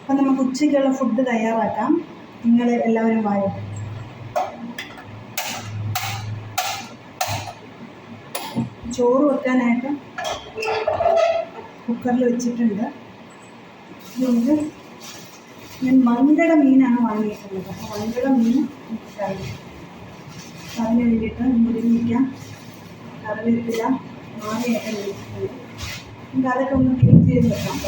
അപ്പം നമുക്ക് ഉച്ചയ്ക്കുള്ള ഫുഡ് തയ്യാറാക്കാം. നിങ്ങൾ എല്ലാവരും വായോ. ചോറ് വെക്കാനായിട്ട് കുക്കറിൽ വെച്ചിട്ടുണ്ട്. ഇത് ഞാൻ വൻകിട മീനാണ് വാങ്ങിയിട്ടുള്ളത്. അപ്പോൾ വൻകിട മീൻ കറി, അതിന് വേണ്ടിയിട്ട് മുരിങ്ങയ്ക്ക, കറിവേപ്പില, മാങ്ങയൊക്കെ മേടിച്ചിട്ടുണ്ട്. നമുക്ക് അതൊക്കെ ഒന്ന് ക്ലീൻ ചെയ്ത് വെക്കാം.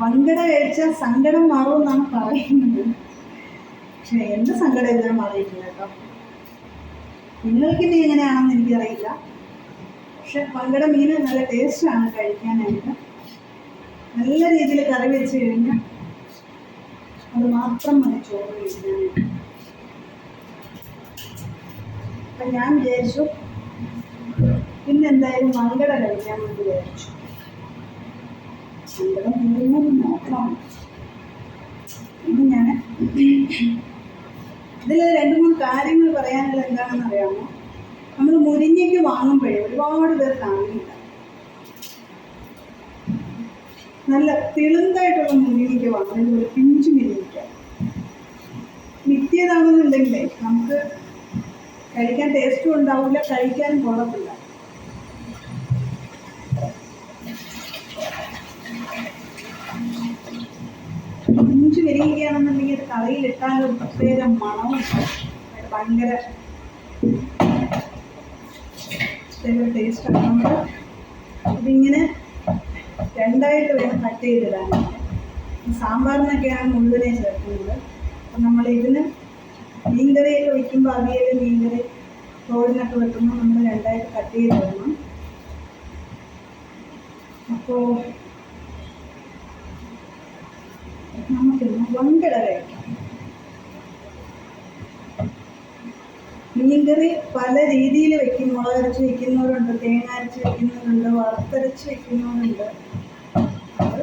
വൻകിട കഴിച്ചാൽ സങ്കടം മാറുമെന്നാണ് പറയുന്നത്. പക്ഷെ എൻ്റെ സങ്കടം എല്ലാം മാറിയിട്ടില്ല കേട്ടോ. നിങ്ങൾക്കിനി എങ്ങനെയാണെന്ന് എനിക്കറിയില്ല. പക്ഷെ വൻകിട മീൻ നല്ല ടേസ്റ്റാണ് കഴിക്കാനായിട്ട്. നല്ല രീതിയിൽ കറി വെച്ച് കഴിഞ്ഞാൽ അത് മാത്രം മതി ചോറ് കഴിക്കാനായിട്ട്. അപ്പം ഞാൻ വിചാരിച്ചു പിന്നെന്തായാലും വൻകിട കഴിക്കാൻ വേണ്ടി വിചാരിച്ചു. സങ്കടം തീരുന്നത് നോക്കണം. ഇന്ന് ഞാൻ ഇതിൽ 2-3 കാര്യങ്ങൾ പറയാനുള്ളത് എന്താണെന്ന് അറിയാമോ? നമ്മൾ മുരിങ്ങയ്ക്ക് വാങ്ങുമ്പോഴേ ഒരുപാട് പേർ കാണില്ല. നല്ല തെളുന്തായിട്ടുള്ള മുരിങ്ങയ്ക്ക് വാങ്ങുന്നത് ഒരു പിഞ്ചു മുരിങ്ങയ്ക്ക മിത്തിയതാണെന്നുണ്ടെങ്കിലേ നമുക്ക് കഴിക്കാൻ ടേസ്റ്റും ഉണ്ടാവില്ല, കഴിക്കാനും കൊള്ളത്തില്ല. പിഞ്ചു വരികയാണെന്നുണ്ടെങ്കിൽ അത് കറിയിലിട്ടാൽ ഒരു പ്രത്യേക മണവും ഭയങ്കര ടേസ്റ്റാണ്. നമ്മൾ ഇതിങ്ങനെ 2ആയിട്ട് വേണം കട്ട് ചെയ്തിടാൻ. സാമ്പാറിനൊക്കെയാണ് മുഴുവനെ ചേർക്കുന്നത്. അപ്പം നമ്മളിതിന് മീൻകറിയൊക്കെ വയ്ക്കുമ്പോൾ അവിയൽ, മീൻകറി, തോരനൊക്കെ വെക്കുമ്പോൾ നമ്മൾ 2ആയിട്ട് കട്ട് ചെയ്തിടണം. അപ്പോൾ നമുക്കിന്ന് വൻകിട കഴിക്കാം. മീൻകറി പല രീതിയിൽ വെക്കും. മുളകരച്ച് വെക്കുന്നവരുണ്ട്, തേങ്ങ അരച്ച് വെക്കുന്നവരുണ്ട്, വറുത്തരച്ച് വെക്കുന്നവരുണ്ട്. അത്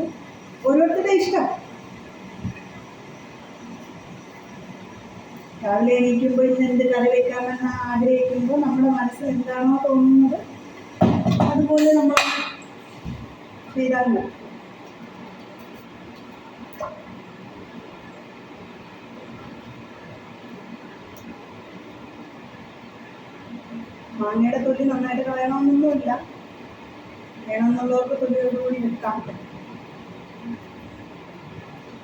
ഓരോരുത്തരുടെ ഇഷ്ടം. രാവിലെ എണീക്കുമ്പോൾ ഇന്ന് എന്ത് കറി വെക്കാമെന്ന് ആഗ്രഹിക്കുമ്പോൾ നമ്മുടെ മനസ്സിൽ എന്താണോ തോന്നുന്നത് അതുപോലെ നമ്മൾ ചെയ്താൽ മതി. മാങ്ങയുടെ തൊലി നന്നായിട്ട് കളയണമെന്നൊന്നുമില്ല. വേണമെന്നുള്ളവർക്ക് തൊലിയോടുകൂടി വെക്കാം.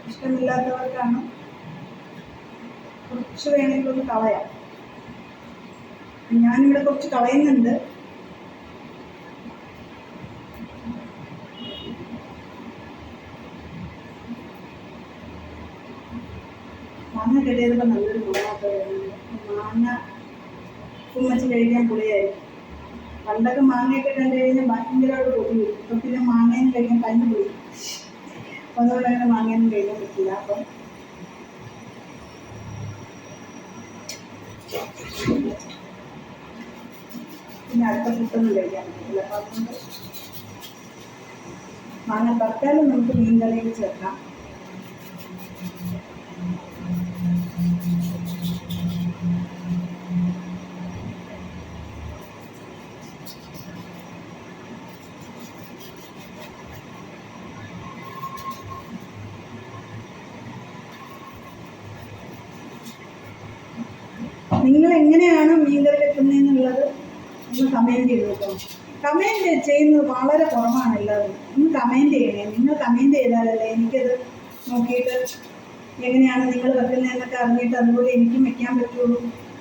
ഇഷ്ടമില്ലാത്തവർക്കാണ് കുറച്ച് വേണമെങ്കിൽ ഒന്ന് കളയാം. ഞാനിവിടെ കുറച്ച് കളയുന്നുണ്ട്. മാങ്ങ കിട്ടിയപ്പോൾ നല്ലൊരു ഗുണമൊക്കെ വരുന്നുണ്ട്. മാങ്ങ ഉമ്മച്ച് കഴിക്കാൻ പുളിയായിരിക്കും. പണ്ടൊക്കെ മാങ്ങയൊക്കെ കണ്ടു കഴിഞ്ഞാൽ ഭയങ്കരമായിട്ട് പൊടി വരും. ഇപ്പം പിന്നെ മാങ്ങയും കഴിക്കാൻ കഞ്ഞി പൊടി. അപ്പം അതുകൊണ്ട് അങ്ങനെ മാങ്ങയൊന്നും കഴിക്കാൻ പറ്റില്ല. അപ്പം പിന്നെ അടുത്ത ഫുഡൊന്നും കഴിക്കാൻ പറ്റില്ല. അപ്പം അതുകൊണ്ട് മാങ്ങ തൽക്കാലം നമുക്ക് മീൻ കറിയിൽ ചേർക്കാം. നിങ്ങൾ എങ്ങനെയാണ് മീൻകറി വെക്കുന്നതെന്നുള്ളത് ഒന്ന് കമൻറ്റ് ചെയ്ത് കേട്ടോ. കമൻറ്റ് ചെയ്യുന്നത് വളരെ കുറവാണ് എല്ലാവരും. ഒന്ന് കമൻറ്റ് ചെയ്യണേ. നിങ്ങൾ കമൻറ്റ് ചെയ്താലല്ലേ എനിക്കത് നോക്കിയിട്ട് എങ്ങനെയാണ് നിങ്ങൾ വെക്കുന്നതെന്നൊക്കെ അറിഞ്ഞിട്ട് അതുപോലെ എനിക്കും വെക്കാൻ പറ്റുള്ളൂ.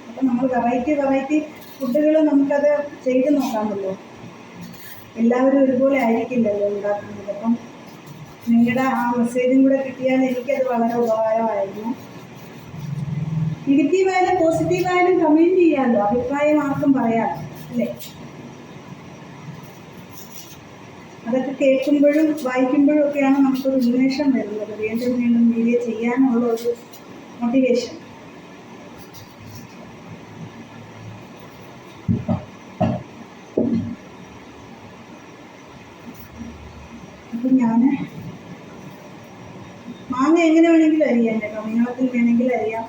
അപ്പം നമ്മൾ വെറൈറ്റി ഫുഡുകൾ നമുക്കത് ചെയ്ത് നോക്കാമല്ലോ. എല്ലാവരും ഒരുപോലെ ആയിരിക്കില്ലല്ലോ ഉണ്ടാക്കുന്നത്. അപ്പം നിങ്ങളുടെ ആ മെസ്സേജും കൂടെ കിട്ടിയാൽ എനിക്കത് വളരെ ഉപകാരമായിരുന്നു. നെഗറ്റീവായാലും പോസിറ്റീവായാലും കമൻറ്റ് ചെയ്യാമല്ലോ. അഭിപ്രായം ആർക്കും പറയാമല്ലോ അല്ലേ? അതൊക്കെ കേൾക്കുമ്പോഴും വായിക്കുമ്പോഴും ഒക്കെയാണ് നമുക്കൊരു ഉന്മേഷം വരുന്നത്. വീണ്ടും വീഡിയോ ചെയ്യാനുള്ള ഒരു മോട്ടിവേഷൻ. അപ്പം ഞാൻ മാങ്ങ എങ്ങനെ വേണമെങ്കിലും അരിയാം കേട്ടോ, നീളത്തിൽ വേണമെങ്കിൽ അരിയാം,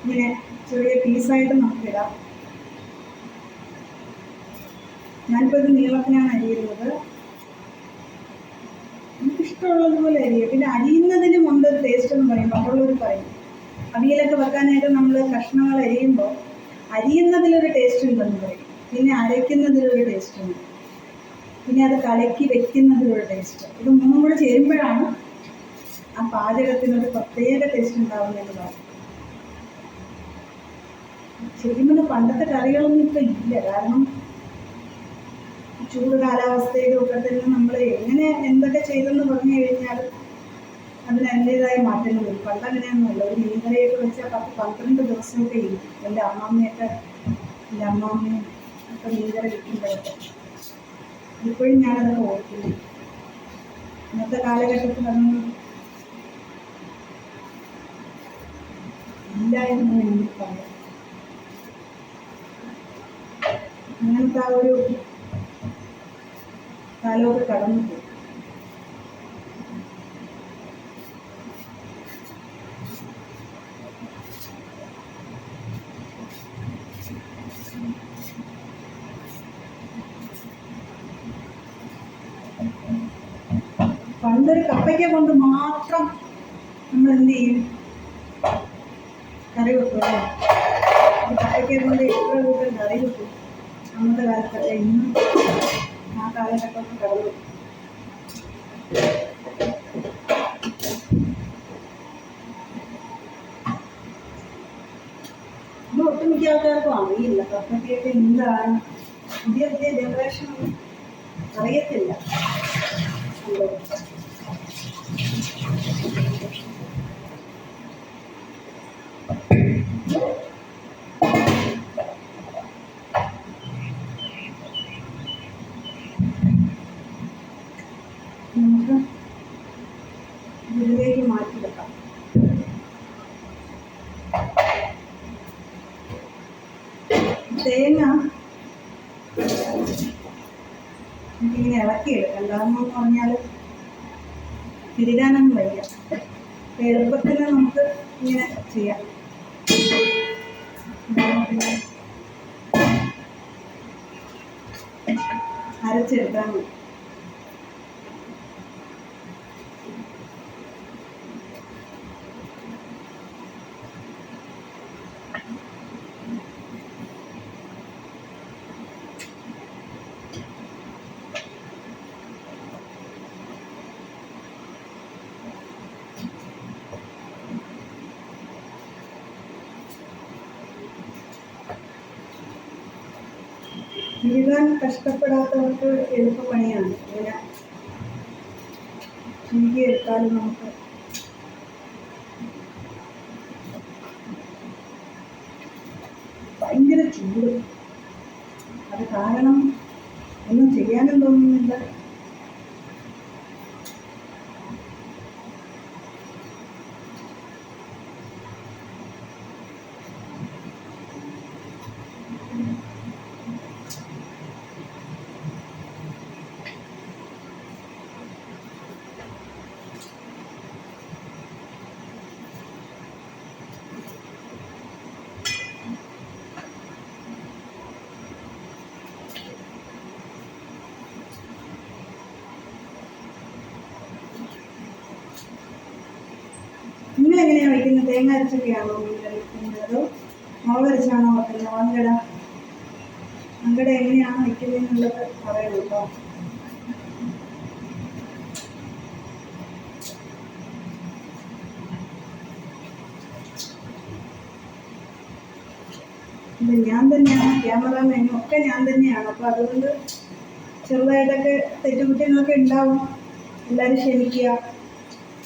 ഇങ്ങനെ ചെറിയ പീസായിട്ട് നമുക്കിടാം. ഞാനിപ്പോൾ ഇത് നീളത്തിനാണ് അരിയുന്നത്, നമുക്കിഷ്ടമുള്ളതുപോലെ അരിയുക. പിന്നെ അരിയുന്നതിന് മുമ്പ് ടേസ്റ്റ് എന്ന് പറയും, മറ്റുള്ളവർ പറയും അവിയലൊക്കെ വെക്കാനായിട്ട് നമ്മൾ കഷ്ണങ്ങൾ അരിയുമ്പോൾ അരിയുന്നതിലൊരു ടേസ്റ്റ് ഉണ്ടെന്ന് പറയും, പിന്നെ അരയ്ക്കുന്നതിലൊരു ടേസ്റ്റ് ഉണ്ട്, പിന്നെ അത് കലക്കി വെക്കുന്നതിലൊരു ടേസ്റ്റ്. ഇത് മൂന്നും കൂടെ ചേരുമ്പോഴാണ് ആ പാചകത്തിനൊരു പ്രത്യേക ടേസ്റ്റ് ഉണ്ടാവുന്നതെന്ന് പറയും. ശരിക്കും പറഞ്ഞാൽ പണ്ടത്തെ കറികളൊന്നും ഇപ്പം ഇല്ല. കാരണം ചൂട് കാലാവസ്ഥയിലും ഒക്കെ തന്നെ നമ്മൾ എങ്ങനെ എന്തൊക്കെ ചെയ്തെന്ന് പറഞ്ഞു കഴിഞ്ഞാൽ അതിന് അതിൻ്റെതായ മാറ്റങ്ങൾ വരും. പണ്ട് അങ്ങനെയൊന്നുമല്ല, ഒരു മീൻകറിയൊക്കെ വെച്ചാൽ 10-12 ദിവസമൊക്കെ ഇരിക്കും. എൻ്റെ അമ്മമ്മയും ഒക്കെ മീൻകറി വെക്കുമ്പോഴൊക്കെ ഇപ്പോഴും ഞാനതൊക്കെ ഓർക്കുന്നു. ഇന്നത്തെ കാലഘട്ടത്തിൽ അതൊന്നും ഇല്ലായിരുന്നു എന്ന് പറയാം. അങ്ങനത്തെ ആ ഒരു കാലമൊക്കെ കടന്നു പോയി. പണ്ടൊരു കപ്പയ്ക്ക കൊണ്ട് മാത്രം നമ്മൾ എന്ത് ചെയ്യും, കറി വെക്കും അല്ലേ? കപ്പയ്ക്ക കൊണ്ട് എത്ര കൂട്ടം കറി വെക്കും അന്നത്തെ കാലത്തൊക്കെ. ഇന്നും ആ കാലഘട്ടമൊക്കെ കടന്നു. ഇത് ഒട്ടുമിക്ക ആൾക്കാർക്കും അറിയില്ല കപ്പയ്ക്കൊക്കെ എന്താണ്. പുതിയ ജനറേഷനൊന്നും അറിയത്തില്ല. നമുക്ക് ഇതിലേക്ക് മാറ്റിയെടുക്കാം. തേങ്ങ നമുക്കിങ്ങനെ ഇളക്കിയെടുക്കാം. എന്താണെന്ന് പറഞ്ഞാൽ തിരികാനൊന്നും വയ്യ. എളുപ്പത്തിന് നമുക്ക് ഇങ്ങനെ ചെയ്യാം. അരച്ചെടുക്കാൻ മതി. തിരുകാൻ കഷ്ടപ്പെടാത്തവർക്ക് എളുപ്പപ്പണിയാണ്. ഇങ്ങനെ ചീകിയെടുത്താലും നമുക്ക് ഭയങ്കര ചൂട്. അത് കാരണം ഒന്നും ചെയ്യാനും തോന്നുന്നില്ല. നിങ്ങളെങ്ങനെയാണ് വയ്ക്കുന്നത്? തേങ്ങ അരച്ചൊക്കെയാണോ വയ്ക്കുന്നത്, അതോ മുളക് അരച്ചാണോ വയ്ക്കുന്നത്? മങ്കട എങ്ങനെയാണ് വയ്ക്കുന്നതെന്നുള്ളത് പറയണം കേട്ടോ. ഇത് ഞാൻ തന്നെയാണ് ക്യാമറാമാനും ഒക്കെ ഞാൻ തന്നെയാണ്. അപ്പോൾ അതുകൊണ്ട് ചെറുതായിട്ടൊക്കെ തെറ്റുകുറ്റങ്ങളൊക്കെ ഉണ്ടാവും. എല്ലാവരും ക്ഷമിക്കുക.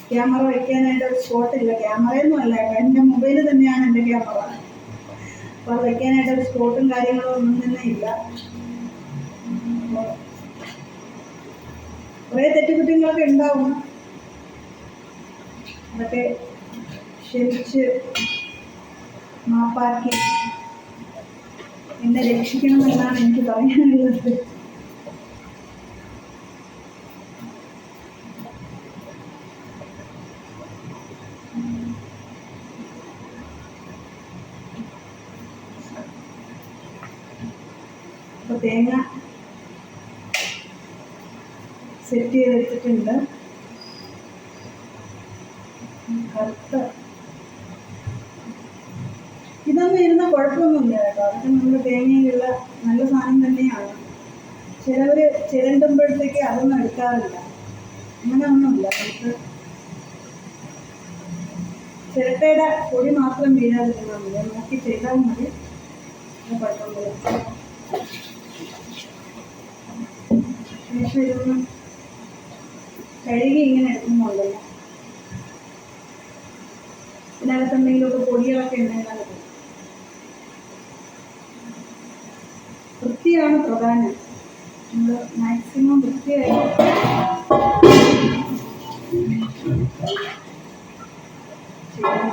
ക്യാമറ വയ്ക്കാനായിട്ട് ഒരു സ്പോട്ടില്ല. ക്യാമറയൊന്നും അല്ല കേട്ടോ, എൻ്റെ മൊബൈൽ തന്നെയാണ് എൻ്റെ ക്യാമറ. അപ്പോൾ അത് വയ്ക്കാനായിട്ട് ഒരു സ്പോട്ടും കാര്യങ്ങളും ഒന്നും തന്നെ ഇല്ല. അപ്പോൾ കുറേ തെറ്റുകുറ്റങ്ങളൊക്കെ ഉണ്ടാവും. അതൊക്കെ ക്ഷമിച്ച് മാപ്പാക്കി എന്നെ രക്ഷിക്കണമെന്നാണ് എനിക്ക് പറയാനുള്ളത്. അപ്പോൾ തേങ്ങ സെറ്റ് ചെയ്ത് വെച്ചിട്ടുണ്ട്. കറുത്ത ഇതൊന്നും ഇരുന്ന കുഴപ്പമൊന്നുമില്ല കേട്ടോ. അതൊക്കെ നമ്മുടെ തേങ്ങയിലുള്ള നല്ല സാധനം തന്നെയാണ്. ചിലവർ ചിരണ്ടുമ്പോഴത്തേക്ക് അതൊന്നും എടുക്കാറില്ല. അങ്ങനെയൊന്നുമില്ല. നമുക്ക് ചിരട്ടയുടെ പൊടി മാത്രം വീഴാതിരുന്നാൽ മതി. നോക്കി ചെയ്താൽ മതി. കുഴപ്പമില്ല. ശേഷം ഇതൊന്ന് കഴുകി ഇങ്ങനെ എടുക്കുന്നുണ്ടല്ലോ. ഇതിനകത്തെന്തെങ്കിലുമൊക്കെ പൊടികളൊക്കെ ഉണ്ടെങ്കിൽ അത് വൃത്തിയാണ് പ്രധാനം. നമ്മൾ മാക്സിമം വൃത്തിയായി ചെയ്യാൻ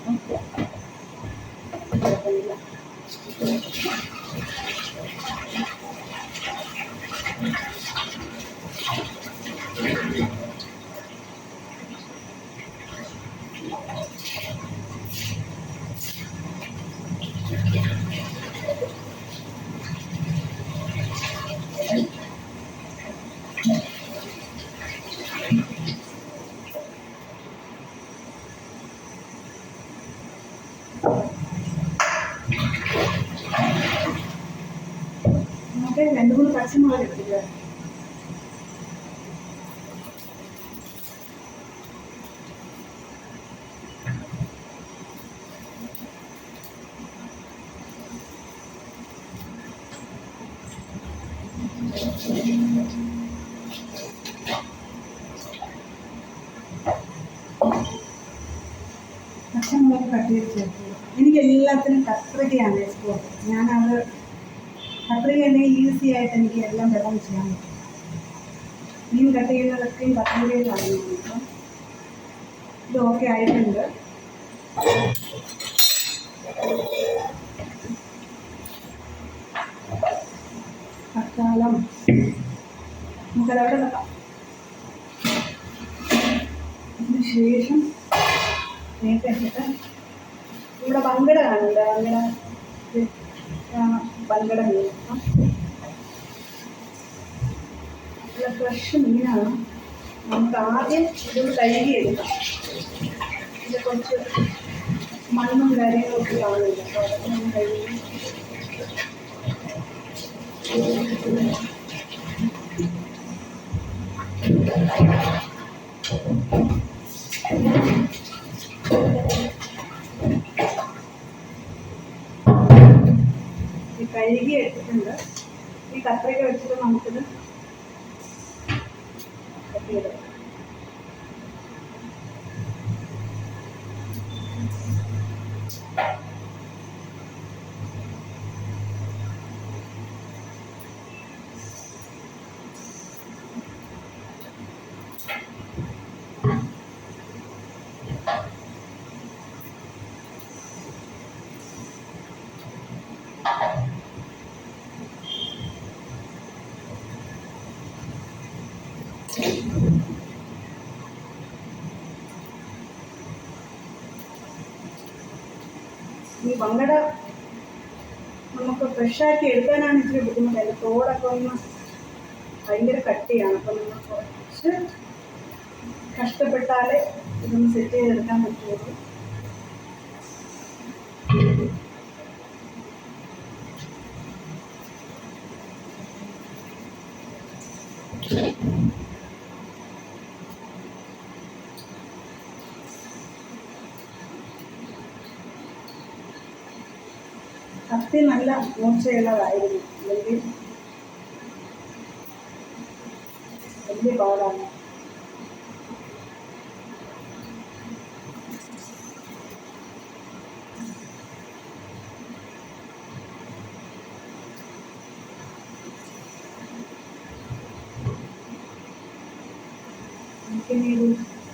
നോക്കുക. നമുക്ക് 2-3 പച്ചമുളക് എടുത്തിട്ട് പച്ചമുളക് കട്ട് ചെയ്ത് ചേർക്കുക. എനിക്ക് എല്ലാത്തിനും കത്രികയാണ് ഇഷ്ടം. ഞാനത് കത്രിക ഉണ്ടെങ്കിൽ ഈസി ആയിട്ട് എനിക്ക് എല്ലാം വെള്ളം ചെയ്യാൻ പറ്റും. മീൻ കട്ട് ചെയ്യുന്നതൊക്കെയും കത്രികയിലാണ്. അപ്പം ഇത് ഓക്കെ ആയിട്ടുണ്ട്. തക്കാളം നമുക്കതവിടെ വെക്കാം. അതിന് ശേഷം നേരത്തെ വെച്ചിട്ട് ഇവിടെ വങ്കട കാണുന്നുണ്ട്. വങ്കട മീൻ നല്ല ഫ്രഷ് മീനാണ്. നമുക്ക് ആദ്യം ഇതൊന്ന് കഴുകി എടുക്കാം. ഇത് കുറച്ച് മണ്ണും കാര്യങ്ങളൊക്കെ കാണില്ല. അപ്പോൾ അതൊക്കെ നമ്മൾ കഴുകി കഴുകി എടുത്തിട്ടുണ്ട്. ഈ കത്രിക വെച്ചിട്ട് നമുക്കിത് കട്ട് ചെയ്തെടുക്കാം. ഈ വങ്കട നമുക്ക് ഫ്രഷാക്കി എടുക്കാനാണ് ഇച്ചിരി ബുദ്ധിമുട്ട്. അതിൻ്റെ തോടൊക്കെ ഒന്ന് ഭയങ്കര കട്ടിയാണ്. അപ്പം നമ്മൾ കുറച്ച് കഷ്ടപ്പെട്ടാലേ ഇതൊന്ന് സെറ്റ് ചെയ്തെടുക്കാൻ പറ്റുള്ളൂ. കത്തി നല്ല മൂർച്ചയുള്ളതായിരുന്നു, അല്ലെങ്കിൽ വലിയ പാടാണ്. നമുക്കിനി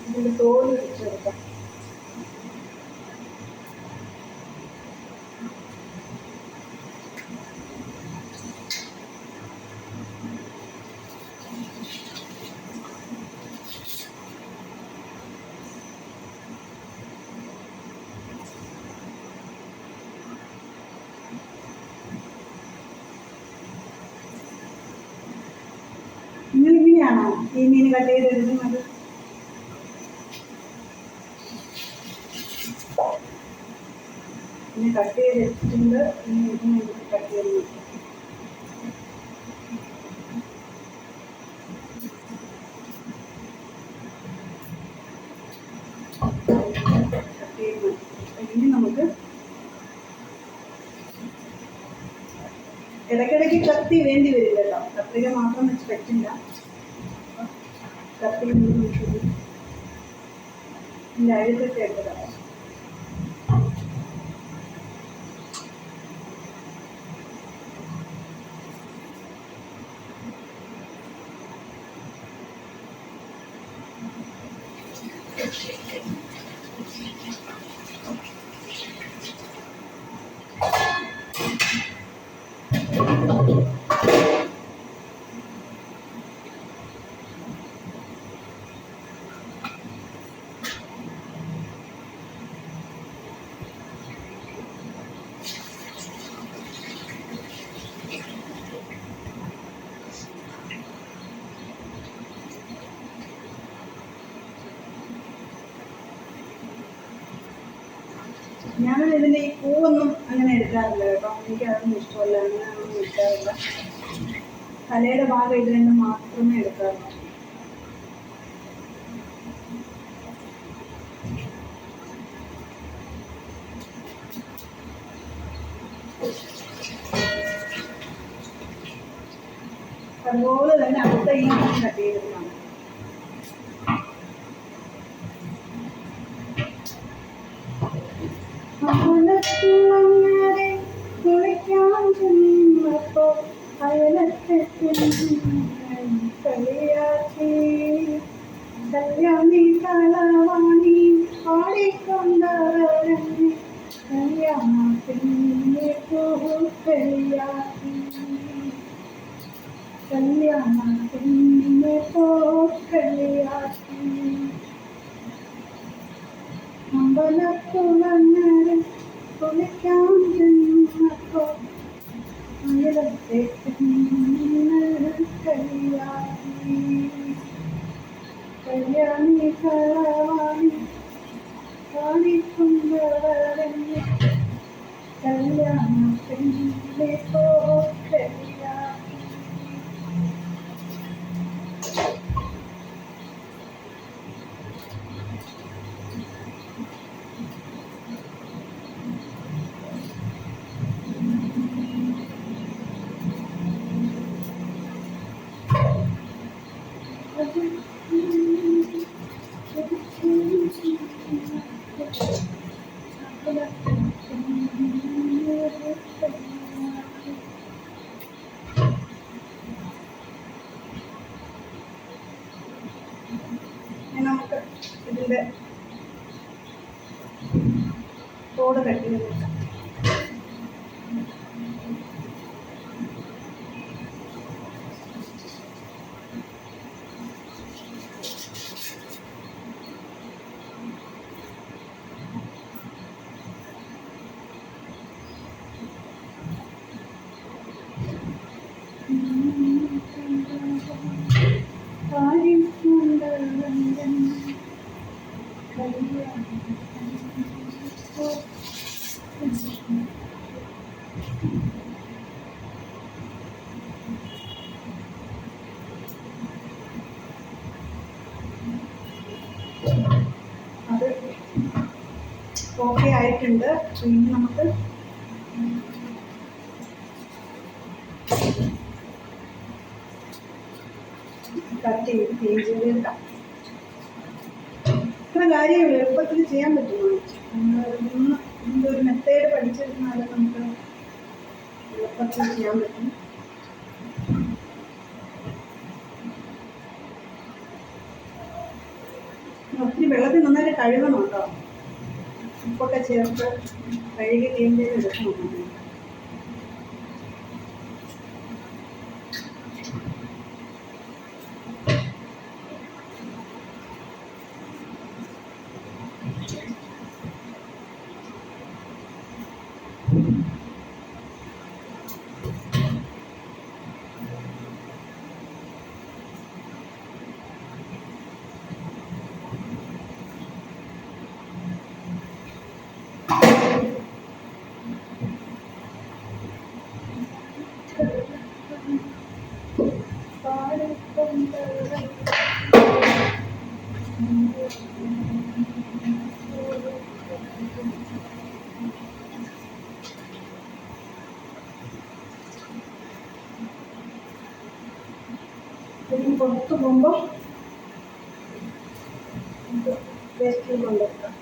ഇതിൻ്റെ തോല് വെച്ചെടുക്കാം. എങ്ങനെയാ ഈ മീൻ കട്ട് ചെയ്തെടുക്കുന്നത്? ഇനി കട്ട് ചെയ്തെടുത്തിട്ടുണ്ട്. ഇനി ഇതിനെ കട്ട് ചെയ്ത് ഇനി നമുക്ക് ഇടയ്ക്കിടയ്ക്ക് കത്തി വേണ്ടി വരും കേട്ടോ. കത്രിക മാത്രം വെച്ച് പറ്റില്ല. കത്തി ഇതിൻ്റെ അഴുക്കൊക്കെ എടുത്തതാണ്. ഞാൻ ഇതിൻ്റെ ഈ പൂവൊന്നും അങ്ങനെ എടുക്കാറില്ല കേട്ടോ. എനിക്ക് അതൊന്നും ഇഷ്ടമല്ല. അങ്ങനെ ഒന്നും എടുക്കാറില്ല. തലയുടെ ഭാഗം ഇതിൽ നിന്ന് മാത്രമേ എടുക്കാറുള്ളൂ. അതുപോലെ തന്നെ അടുത്ത ഈ കട്ട് ചെയ്തെടുക്കണം. അങ്ങനെ കുളിക്കാൻ ചെന്നപ്പോൾ അയലത്തെ കളിയാക്കി കല്യാണി കളവാണി പാടിക്കൊണ്ടവരനെ കല്യാണത്തിൻ്റെ പൂക്കളിയാക്കി കല്യാണത്തിൻ്റെ പൂക്കളിയാക്കി അമ്പലത്തുളങ്ങരെ കുളിക്കാൻ ചെന്നപ്പോൾ അയലത്തെ കളിയാക്കി കല്യാണി കളവാണി പാടിക്കൊണ്ടവരനെ കല്യാണത്തിൻ്റെ പൂക്കളിയാക്കി. നമുക്ക് ഇതിൻ്റെ തോട് കട്ടി വെക്കാം. അത് ഓക്കെ ആയിട്ടുണ്ട്. ഇനി നമുക്ക് കട്ട് ചെയ്ത് ക്ലീൻ ചെയ്തെടുക്കാം. ഇത്ര കാര്യങ്ങൾ എളുപ്പത്തിൽ ചെയ്യാൻ പറ്റുമോ? നമ്മൾ ഇതിൻ്റെ ഒരു മെത്തേഡ് പഠിച്ചെടുത്താൽ നമുക്ക് എളുപ്പത്തിൽ ചെയ്യാൻ പറ്റും. ഒത്തിരി വെള്ളത്തിൽ നന്നായിട്ട് കഴുകണം കേട്ടോ. ഉപ്പൊക്കെ ചേർത്ത് കഴുകി ക്ലീൻ ചെയ്ത് എടുക്കണം. പുറത്ത് പോകുമ്പോൾ വേസ്റ്റ് കൊണ്ടുവെക്കാം.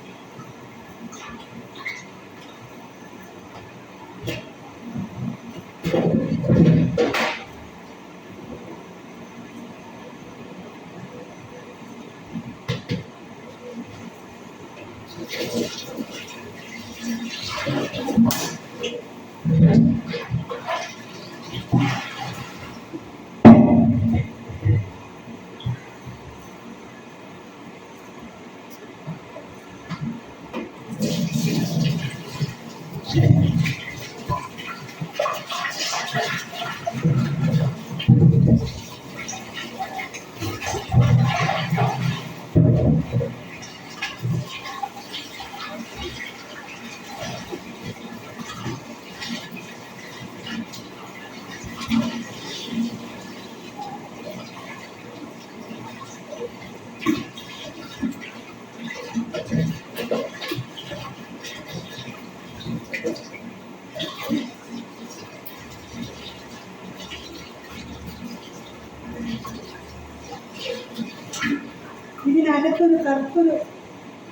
ഇതിനകത്തൊരു കറുപ്പൊരു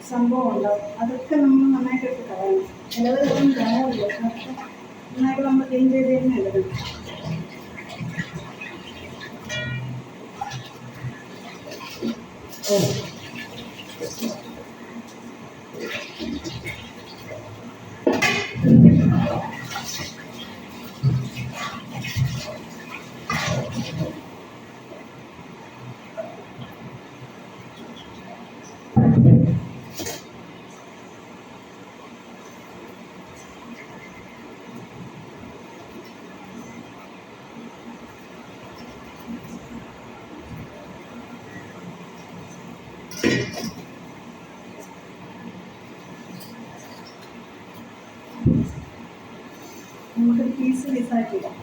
സംഭവം ഉണ്ടാവും. അതൊക്കെ നമ്മൾ നന്നായിട്ട് ഇട്ട് കളയണം. ചിലവരൊന്നും കളയാറില്ല, പക്ഷെ നന്നായിട്ട് നമ്മൾ ക്ലീൻ ചെയ്ത് തന്നെ എടുക്കണം. നമുക്ക് പീസാക്കിയിടാം.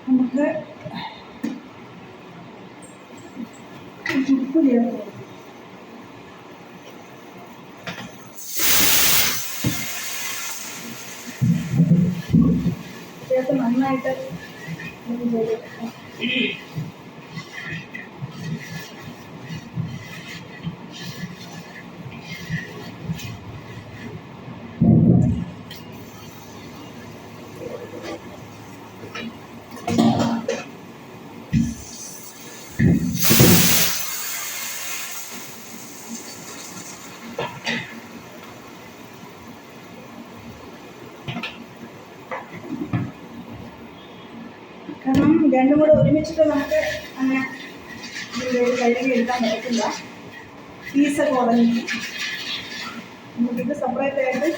നമുക്ക് ഉപ്പ് ചേർത്ത് നന്നായിട്ട് കാരണം രണ്ടും കൂടെ ഒരുമിച്ചിട്ട് നമുക്ക് അങ്ങനെ കഴുകി എടുക്കാൻ പറ്റത്തില്ല. പീസൊക്കെ ഉടഞ്ഞിട്ട് നമുക്കിത് സെപ്പറേറ്റ് ആയിട്ട്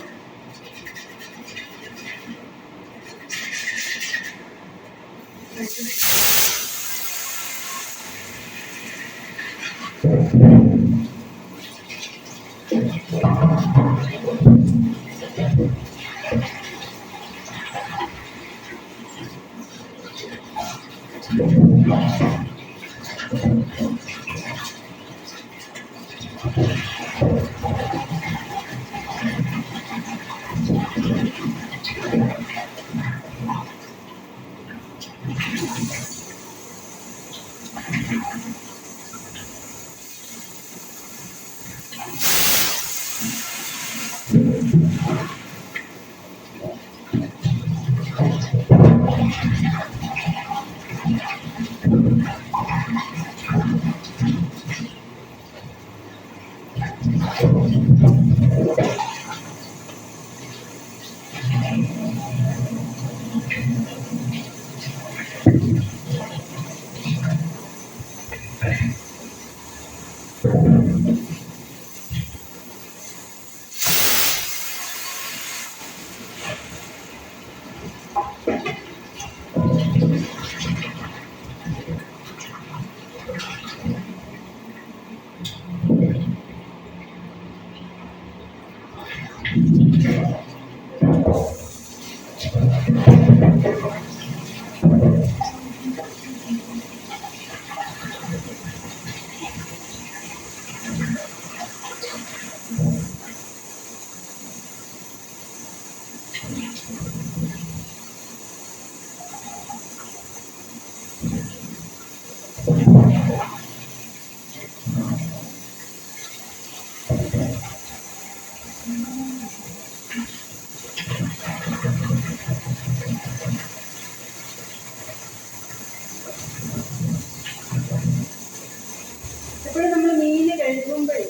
എപ്പോഴും നമ്മൾ മീൻ കഴുകുമ്പോഴേ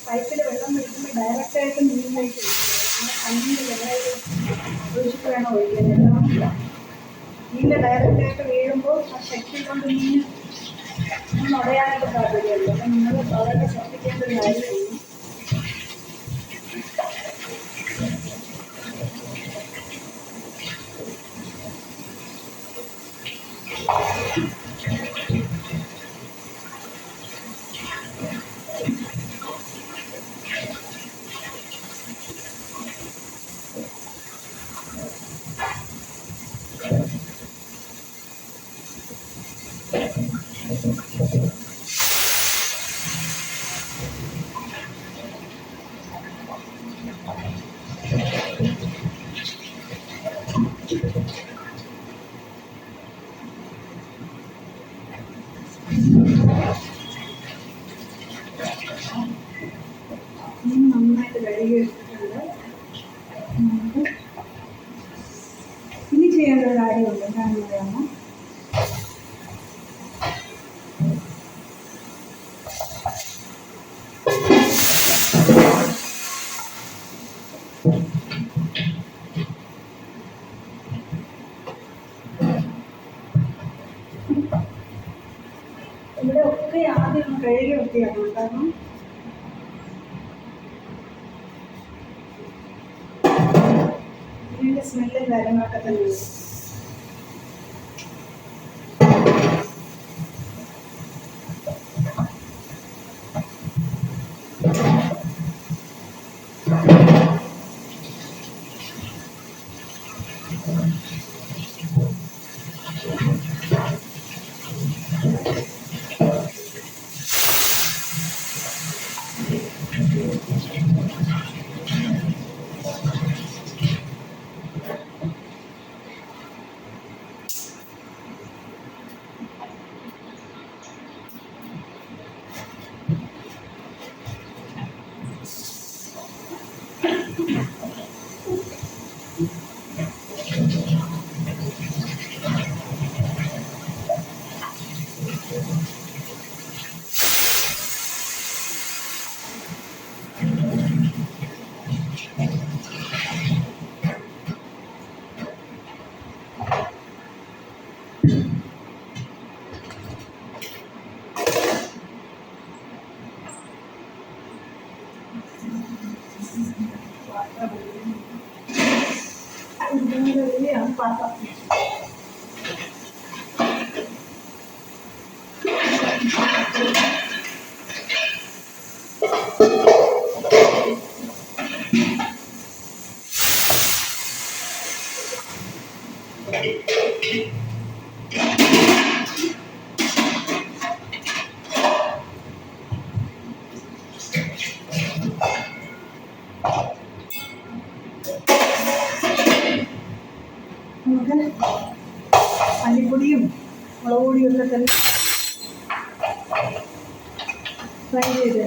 പൈപ്പിൽ വെള്ളം ഒഴിക്കുമ്പോൾ ഡയറക്റ്റായിട്ട് മീനിലേക്ക് കണ്ണിൻ്റെ വെള്ളമായിട്ട് ഒഴിച്ചിട്ട് വേണം ഒഴിക്കാൻ. മീനിൽ ഡയറക്റ്റായിട്ട് വീഴുമ്പോൾ ആ ശക്തി കൊണ്ട് മീൻ ഒന്ന് ഉടയാനായിട്ട് സാധ്യതയുള്ളൂ. അപ്പം നിങ്ങൾ വളരെ ശ്രദ്ധിക്കേണ്ട ഒരു കാര്യമാണ്. നന്നായിട്ട് കഴുകി എടുത്തിട്ടുണ്ട്. ഇനി ചെയ്യേണ്ട ഒരു കാര്യമുണ്ട്. എന്താണെന്ന് പറയാമോ? ഇവിടെ ഒക്കെ ആദ്യം ഒന്ന് കഴുകി വൃത്തിയാക്കണം. കാരണം ഇതിൻ്റെ സ്മെല്ലും കാര്യങ്ങളൊക്കെ തന്നെ. പാത്രം നമുക്ക് മല്ലിപ്പൊടിയും മുളക് പൊടിയും ഒക്കെ തന്നെ ഫ്രൈ ചെയ്ത്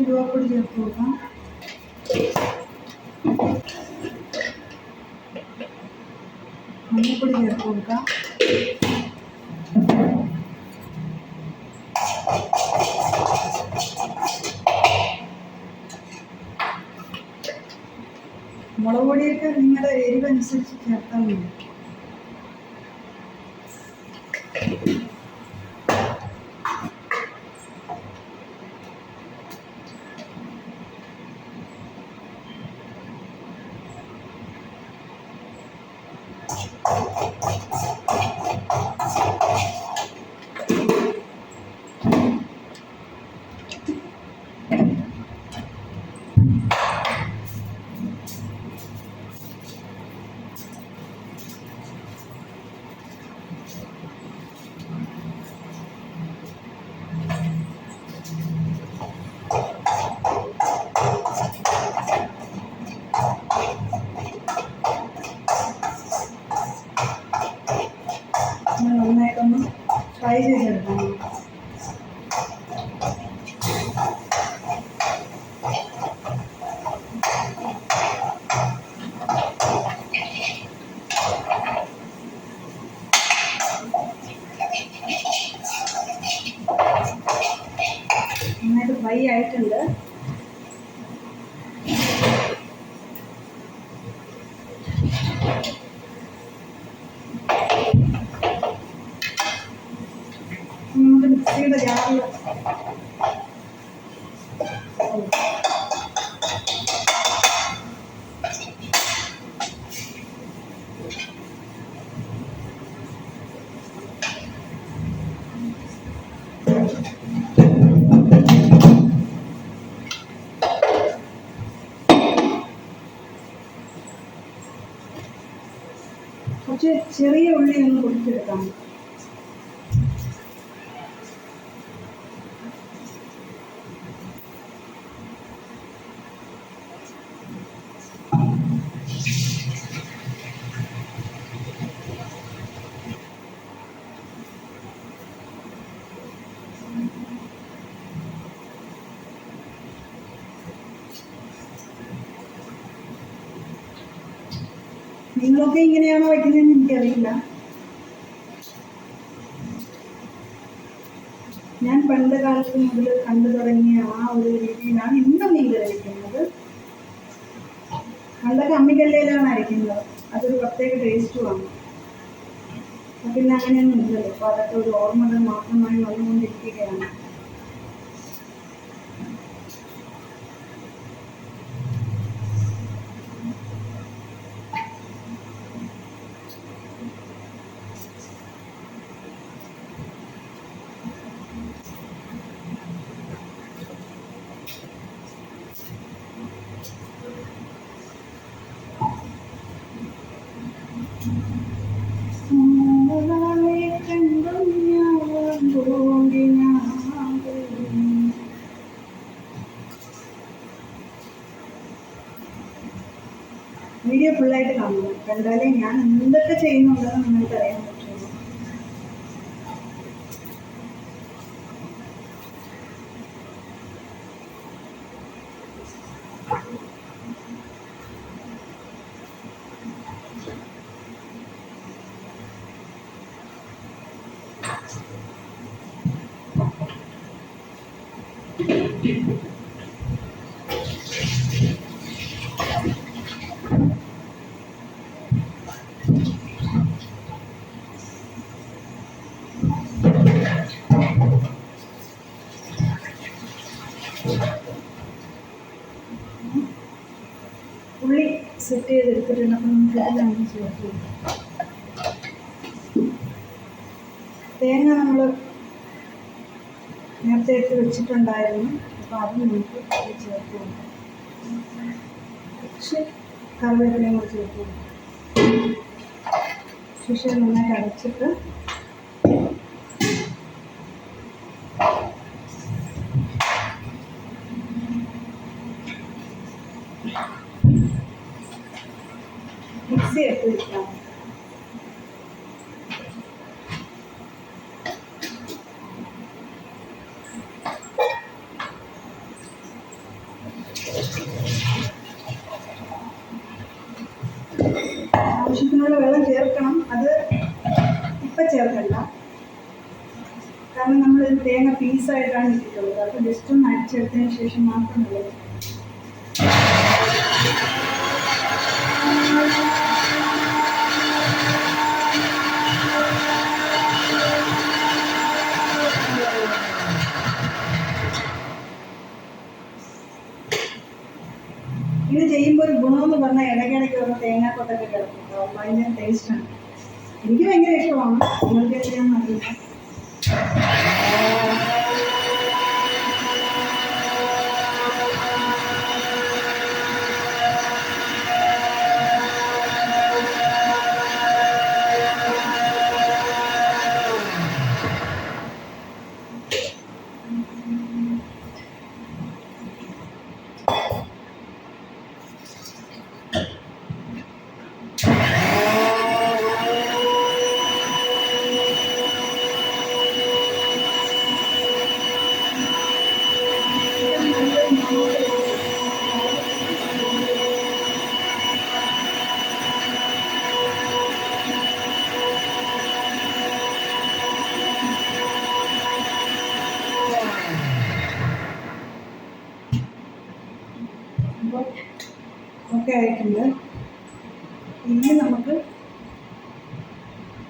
ചുവപ്പൊടി ചേർത്ത് കൊടുക്കാം. മഞ്ഞൾപ്പൊടി ചേർത്ത് കൊടുക്കാം. മുളക് പൊടിയൊക്കെ നിങ്ങളുടെ എരിവനുസരിച്ച് ചേർത്താൽ മതി. നന്നായിട്ടൊന്ന് ഫ്രൈ ചെയ്തെടുക്കണം. നന്നായിട്ട് ഫ്രൈ ആയിട്ടുണ്ട്. നമുക്ക് മിക്സിയുടെ ജാറിൽ കുറച്ച് ചെറിയ ഉള്ളി ഒന്ന് പൊടിച്ചെടുക്കാം. നിങ്ങളൊക്കെ ഇങ്ങനെയാണോ വയ്ക്കുന്നതെന്ന് എനിക്കറിയില്ല. ഞാൻ പണ്ട് കാലത്ത് മുതൽ കണ്ടു തുടങ്ങിയ ആ ഒരു രീതിയിലാണ് ഇന്നും മീൻകറി വയ്ക്കുന്നത്. പണ്ടൊക്കെ അമ്മിക്കല്ലിലാണ് അരയ്ക്കുന്നത്. അതൊരു പ്രത്യേക ടേസ്റ്റുമാണ്. പിന്നെ അങ്ങനെയൊന്നും ഇല്ലല്ലോ. അപ്പോൾ അതൊക്കെ ഒരു ഓർമ്മകൾ മാത്രമായി വന്നുകൊണ്ടിരിക്കുകയാണ്. വീഡിയോ ഫുള്ളായിട്ട് കാണുന്നു. കണ്ടാലേ ഞാൻ എന്തൊക്കെ ചെയ്യുന്നുണ്ടെന്ന് നിങ്ങൾക്ക് അറിയാൻ പറ്റുള്ളൂ. ഉള്ളി സെറ്റ് ചെയ്തെടുത്തിട്ടുണ്ട്. അപ്പം നമുക്ക് എല്ലാം ചേർത്ത് കൊടുക്കാം. തേങ്ങ നമ്മൾ നേരത്തെ എടുത്ത് വെച്ചിട്ടുണ്ടായിരുന്നു. അപ്പോൾ അത് നമുക്ക് ചേർത്ത് കൊടുക്കാം. കുറച്ച് കറിവേപ്പിലയും കൂടി ചേർത്ത് കൊടുക്കാം. ശേഷം നന്നായിട്ട് അടച്ചിട്ട് മിക്സി എടുത്ത് വെക്കാം. ആവശ്യത്തിനുള്ള വെള്ളം ചേർക്കണം. അത് ഇപ്പം ചേർക്കണ്ട. കാരണം നമ്മൾ തേങ്ങ പീസായിട്ടാണ് ഇട്ടിട്ടുള്ളത്. അപ്പോൾ ജസ്റ്റ് ഒന്ന് അടിച്ചെടുത്തതിന് ശേഷം മാത്രം വെള്ളം. ഇത് ചെയ്യുമ്പോൾ ഒരു ഗുണമെന്ന് പറഞ്ഞാൽ ഇടയ്ക്കിടയ്ക്ക് ഒന്ന് തേങ്ങാക്കൊത്തൊക്കെ കിടക്കും. ഭയങ്കര ടേസ്റ്റാണ്. എനിക്ക് ഭയങ്കര ഇഷ്ടമാണ്. നിങ്ങൾക്ക് എങ്ങനെയാണെന്ന് അറിയില്ല. അപ്പോൾ ഒക്കെ ആയിട്ടുണ്ട്. ഇനി നമുക്ക്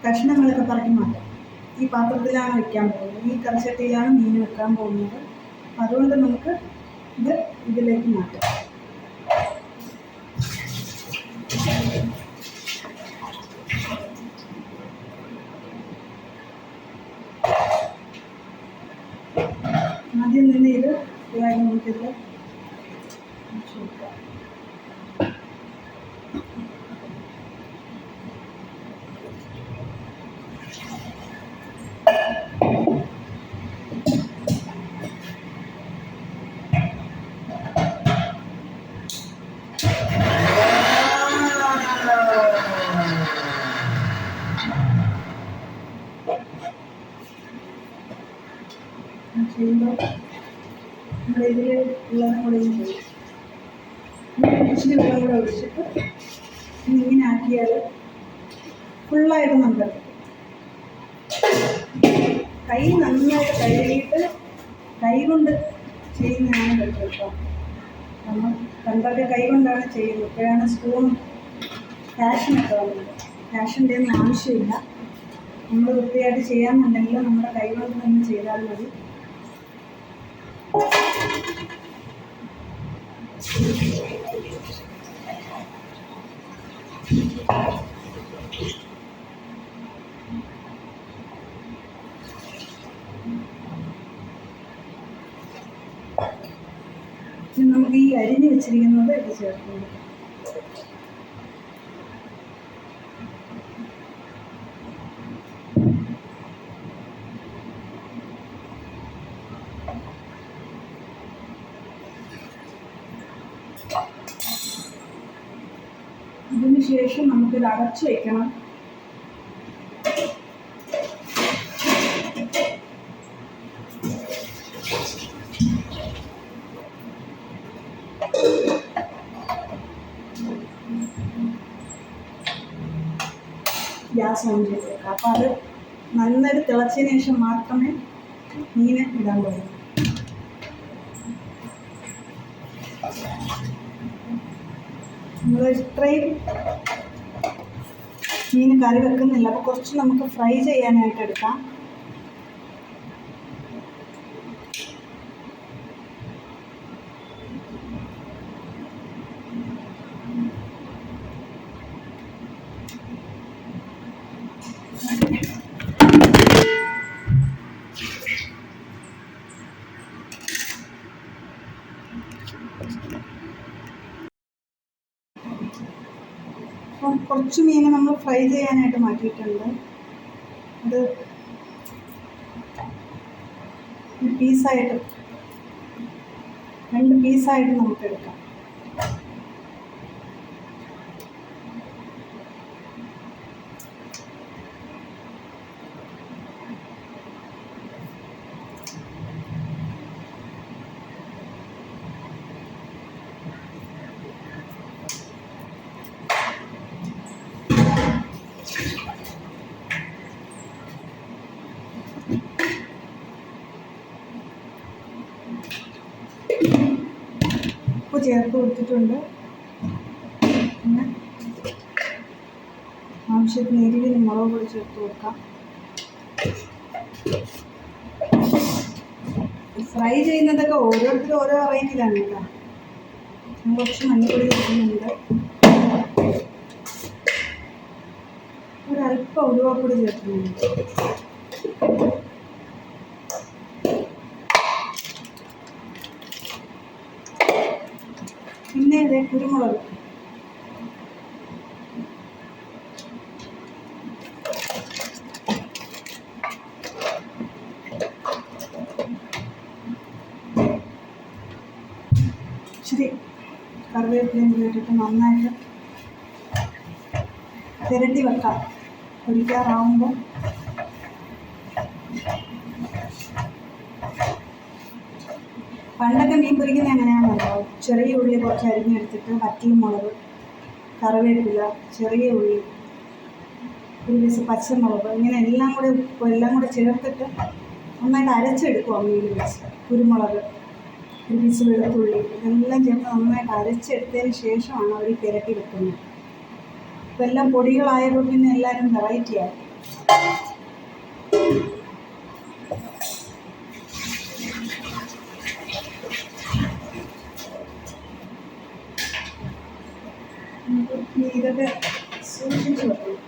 കഷ്ണങ്ങളൊക്കെ പറക്കി മാറ്റാം. ഈ പാത്രത്തിലാണ് വെക്കാൻ പോകുന്നത്. ഈ കറിച്ചട്ടിയിലാണ് മീൻ വെക്കാൻ പോകുന്നത്. അതുകൊണ്ട് നമുക്ക് ഇത് ഇതിലേക്ക് മാറ്റാം. ആദ്യം തന്നെ ഇത് നമുക്കിത് കൊടുക്കാം. ചെയ്യുമ്പോൾ നമ്മൾ ഇതിൽ ഉള്ളതും കൂടെ ചെയ്യും. ഇച്ചിരി വെള്ളം കൂടെ ഒഴിച്ചിട്ട് ഇങ്ങനെ ആക്കിയാൽ ഫുള്ളായിട്ട് നമുക്ക് കൈ നന്നായിട്ട് കഴുകിയിട്ട് കൈ കൊണ്ട് ചെയ്യുന്നതാണ് ബെറ്റർ കേട്ടോ. നമ്മൾ പണ്ടൊക്കെ കൈ കൊണ്ടാണ് ചെയ്യുന്നത്. ഇപ്പോഴാണ് സ്പൂൺ ഫാഷനൊക്കെ വന്നത്. ഫാഷൻ്റെ ഒന്നും ആവശ്യമില്ല. നമ്മൾ വൃത്തിയായിട്ട് ചെയ്യാമെന്നുണ്ടെങ്കിൽ നമ്മുടെ കൈ കൊണ്ട് തന്നെ ചെയ്താൽ മതി. നമുക്ക് ഈ അരിഞ്ഞ് വെച്ചിരിക്കുന്നത് ഇത് ചേർക്കുന്നു. ഇതിനുശേഷം നമുക്കിത് അടച്ചു വയ്ക്കണം. ഗ്യാസ് ഓൺ ചെയ്തേക്കാം. അപ്പോൾ അത് നന്നായിട്ട് തിളച്ചതിന് ശേഷം മാത്രമേ മീൻ ഇടാൻ പാടുള്ളൂ. നമ്മൾ ഇത്രയും മീൻ കറി വെക്കുന്നില്ല. അപ്പോൾ കുറച്ച് നമുക്ക് ഫ്രൈ ചെയ്യാനായിട്ട് എടുക്കാം. അപ്പം കുറച്ച് മീൻ നമ്മൾ ഫ്രൈ ചെയ്യാനായിട്ട് മാറ്റിയിട്ടുണ്ട്. അത് പീസായിട്ട് 2 പീസായിട്ട് നമുക്ക് എടുക്കാം. ഉപ്പ് ചേർത്ത് കൊടുത്തിട്ടുണ്ട്. പിന്നെ ആവശ്യത്തിന് എരിവിന് മുളക് പൊടി ചേർത്ത് കൊടുക്കാം. ഫ്രൈ ചെയ്യുന്നതൊക്കെ ഓരോരുത്തരും ഓരോ വെറൈറ്റിയിലാണ് കേട്ടോ. കുറച്ച് മഞ്ഞൾപ്പൊടി ചേർക്കുന്നുണ്ട്. ഒരല്പം ഉലുവപ്പൊടി ചേർക്കുന്നുണ്ട്. പിന്നെ ഇതേ കുരുമുളക്, ഇച്ചിരി കറിവേപ്പിലയും കൂടിയിട്ടിട്ട് നന്നായിട്ട് പുരട്ടി വെക്കാം. പൊരിക്കാറാവുമ്പോൾ പണ്ടൊക്കെ മീൻ പൊരിക്കുന്നത് എങ്ങനെയാണെന്നല്ലോ, ചെറിയ ഉള്ളി കുറച്ച് അരിഞ്ഞെടുത്തിട്ട് വറ്റയും മുളക്, കറിവേപ്പില, ചെറിയ ഉള്ളി, ഒരു പീസ് പച്ചമുളക്, ഇങ്ങനെ എല്ലാം കൂടെ ഉപ്പ് എല്ലാം കൂടെ ചേർത്തിട്ട് നന്നായിട്ട് അരച്ചെടുക്കും അമ്മിയിൽ വെച്ച്. കുരുമുളക്, ഒരു പീസ് വെളുത്തുള്ളി, ഇതെല്ലാം ചേർത്ത് നന്നായിട്ട് അരച്ചെടുത്തതിന് ശേഷമാണ് അവർ പുരട്ടി വെക്കുന്നത്. ഇപ്പം എല്ലാം പൊടികളായപ്പോൾ പിന്നെ എല്ലാവരും വെറൈറ്റിയായി. ഇതൊക്കെ സൂക്ഷിച്ച് വെക്കണം.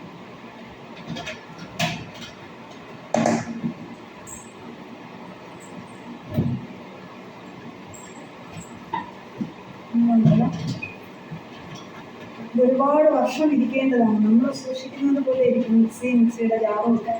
ഒരുപാട് വർഷം ഇരിക്കേണ്ടതാണ്. നമ്മൾ സൂക്ഷിക്കുന്നത് പോലെ ഇരിക്കും മിക്സിയുടെ ജാറൊക്കെ.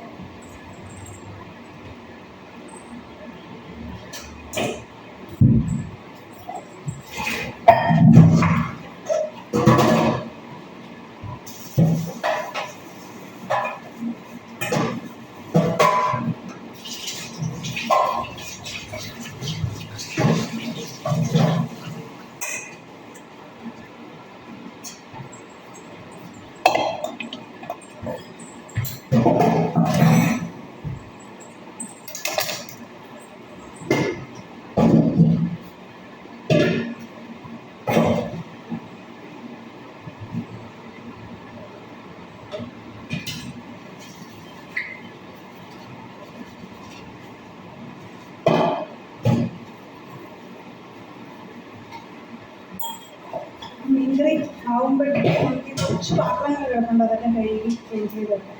മീൻകറി ആവുമ്പോഴത്തേക്ക് നമുക്ക് കുറച്ച് പാത്രങ്ങൾ കിടക്കേണ്ട, അതൊക്കെ കഴുകി ക്ലീൻ ചെയ്ത് വെക്കാം.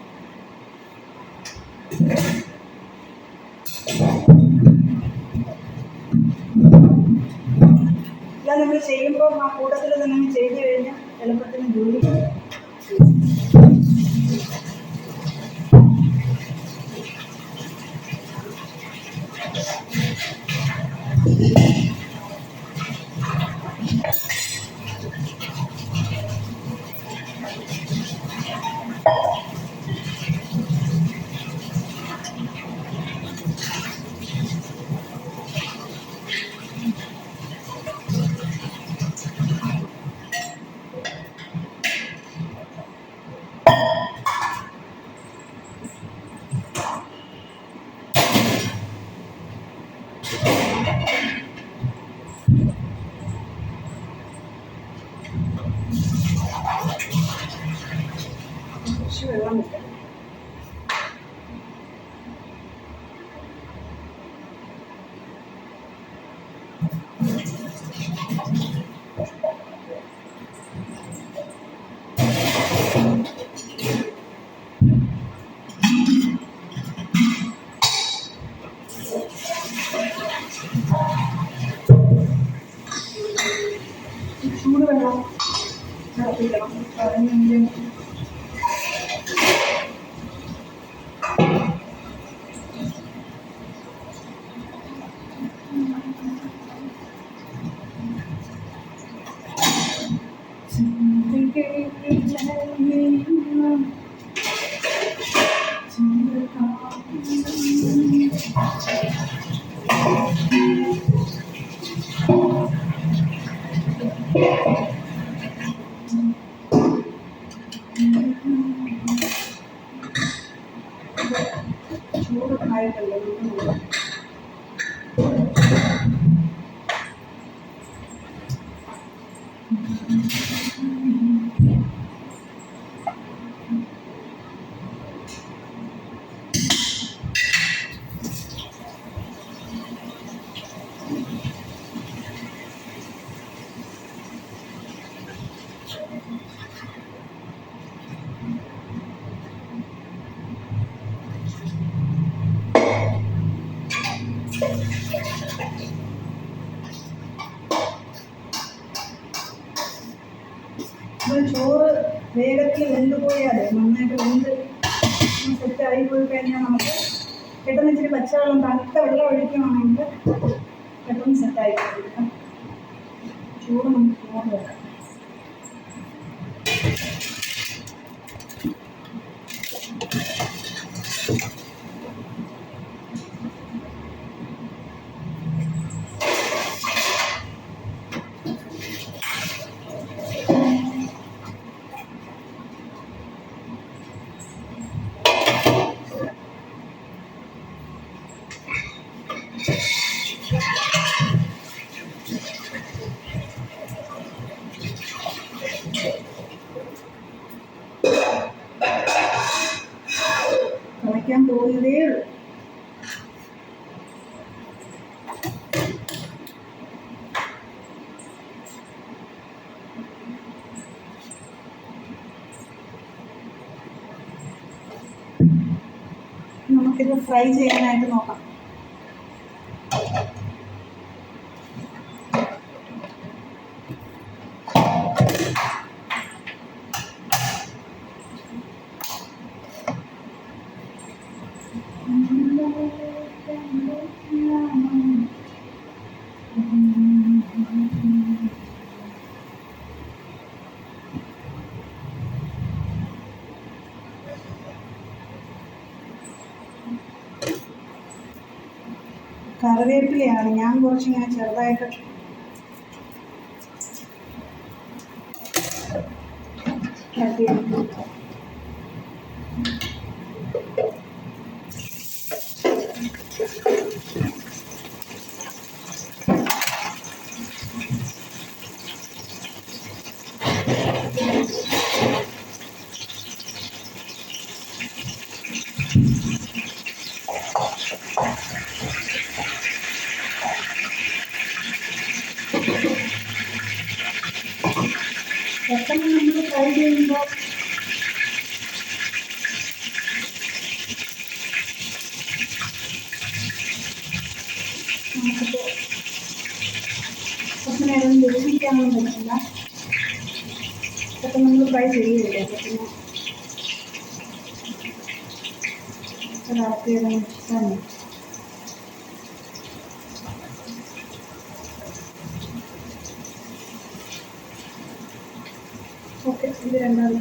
എല്ലാം നമ്മൾ ചെയ്യുമ്പോൾ ആ കൂട്ടത്തിൽ തന്നെ ചെയ്ത് കഴിഞ്ഞാൽ എളുപ്പത്തിന് ജോലി. കുറച്ച് വെള്ളം വെക്കാം. ചൂട് വെള്ളം തിളപ്പിക്കണം. അതിന് ചൂടായിട്ടല്ലേ വെള്ളത്തിൽ വെന്ത് പോയാൽ നന്നായിട്ട് വെന്ത് സെറ്റ് ആയി പോയി കഴിഞ്ഞാൽ നമുക്ക് പെട്ടെന്ന് ഇച്ചിരി പച്ചവെള്ളം തണുത്ത വെള്ളം ഒഴിക്കുകയാണെങ്കിൽ പെട്ടെന്ന് സെറ്റായി കൊടുക്കാം. ചൂട് നമുക്ക് ചോറ് വെക്കാം. കളിക്കാൻ പോകുന്നതേ ഉള്ളൂ. നമുക്കിത് ഫ്രൈ ചെയ്യാനായിട്ട് നോക്കാം. കറിവേപ്പിലയാണ് ഞാൻ കുറച്ചിങ്ങനെ ചെറുതായിട്ട് കട്ട് ചെയ്ത് പെട്ടെന്ന് നമ്മൾ ഫ്രൈ ചെയ്യുമ്പോൾ നമുക്കിപ്പോൾ കുറച്ച് നേരം വെച്ചിരിക്കാനൊന്നും പറ്റില്ല. പെട്ടെന്ന് നമ്മൾ ഫ്രൈ ചെയ്യില്ല. പെട്ടെന്ന് ഒരാൾക്ക് തന്നെ ഓക്കെ. ഇത് രണ്ടാമത്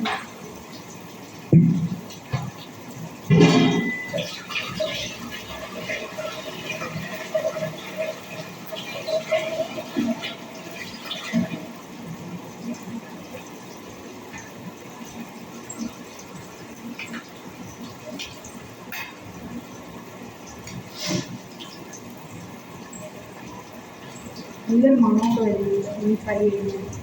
നല്ലൊരു മണമൊക്കെ വരുന്നുണ്ട് ഈ ഫ്രൈ ചെയ്യുന്നത്.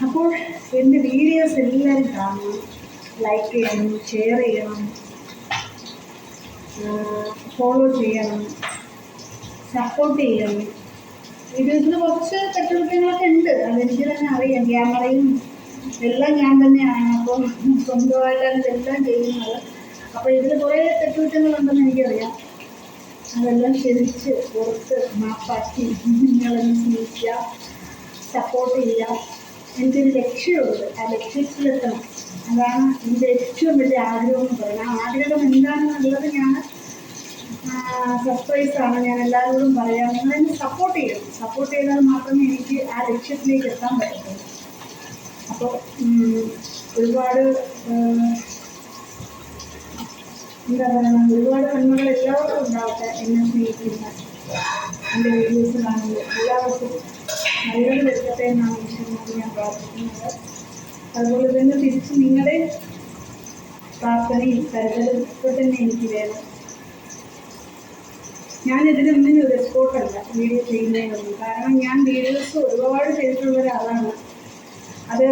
അപ്പോൾ എൻ്റെ വീഡിയോസ് എല്ലാവരും കാണണം, ലൈക്ക് ചെയ്യണം, ഷെയർ ചെയ്യണം, ഫോളോ ചെയ്യണം, സപ്പോർട്ട് ചെയ്യണം. വീഡിയോസിൽ കുറച്ച് തെറ്റുകുറ്റങ്ങളൊക്കെ ഉണ്ട്, അതെനിക്ക് തന്നെ അറിയാം. ക്യാമറയും എല്ലാം ഞാൻ തന്നെയാണ്, അപ്പോൾ സ്വന്തമായിട്ടാണ് ഇതെല്ലാം ചെയ്യുന്നത്. അപ്പോൾ ഇതിൽ കുറേ തെറ്റുകുറ്റങ്ങളുണ്ടെന്ന് എനിക്കറിയാം. അതെല്ലാം ക്ഷമിച്ച് പുറത്ത് മാപ്പാക്കി നിങ്ങളെന്ന് സ്നേഹിക്കുക, സപ്പോർട്ട് ചെയ്യുക. എനിക്കൊരു ലക്ഷ്യമുണ്ട്, ആ ലക്ഷ്യത്തിലെത്തണം. അതാണ് എൻ്റെ ഏറ്റവും വലിയ ആഗ്രഹം എന്ന് പറയുന്നത്. ആ ആഗ്രഹം എന്താണെന്നുള്ളത് ഞാൻ സർപ്രൈസാണ്, ഞാൻ എല്ലാവരോടും പറയാം. നിങ്ങളെന്നെ സപ്പോർട്ട് ചെയ്യണം. സപ്പോർട്ട് ചെയ്താൽ മാത്രമേ എനിക്ക് ആ ലക്ഷ്യത്തിലേക്ക് എത്താൻ പറ്റത്തുള്ളൂ. അപ്പോൾ ഒരുപാട് എന്താ പറയുക, ഒരുപാട് നന്മകൾ എല്ലാവർക്കും ഉണ്ടാവട്ടെ. എന്നെ സ്നേഹിക്കുന്ന എൻ്റെ വീഡിയോസ് കാണുന്നത് എല്ലാവർക്കും നല്ലത് വരുത്തട്ടെ എന്നാണ് ഈശ്വരനോട് ഞാൻ പ്രാർത്ഥിക്കുന്നത്. അതുപോലെ തന്നെ തിരിച്ച് നിങ്ങളുടെ പ്രാർത്ഥനയും കരുതലും ഇപ്പോൾ തന്നെ എനിക്ക് വേണം. ഞാനിതിനൊന്നും ഒരു എക്സ്പോർട്ടല്ല വീഡിയോ ചെയ്യുന്നതിനൊന്നും. കാരണം ഞാൻ വീഡിയോസ് ഒരുപാട് ചെയ്തിട്ടുള്ള ഒരാളാണ്. അത്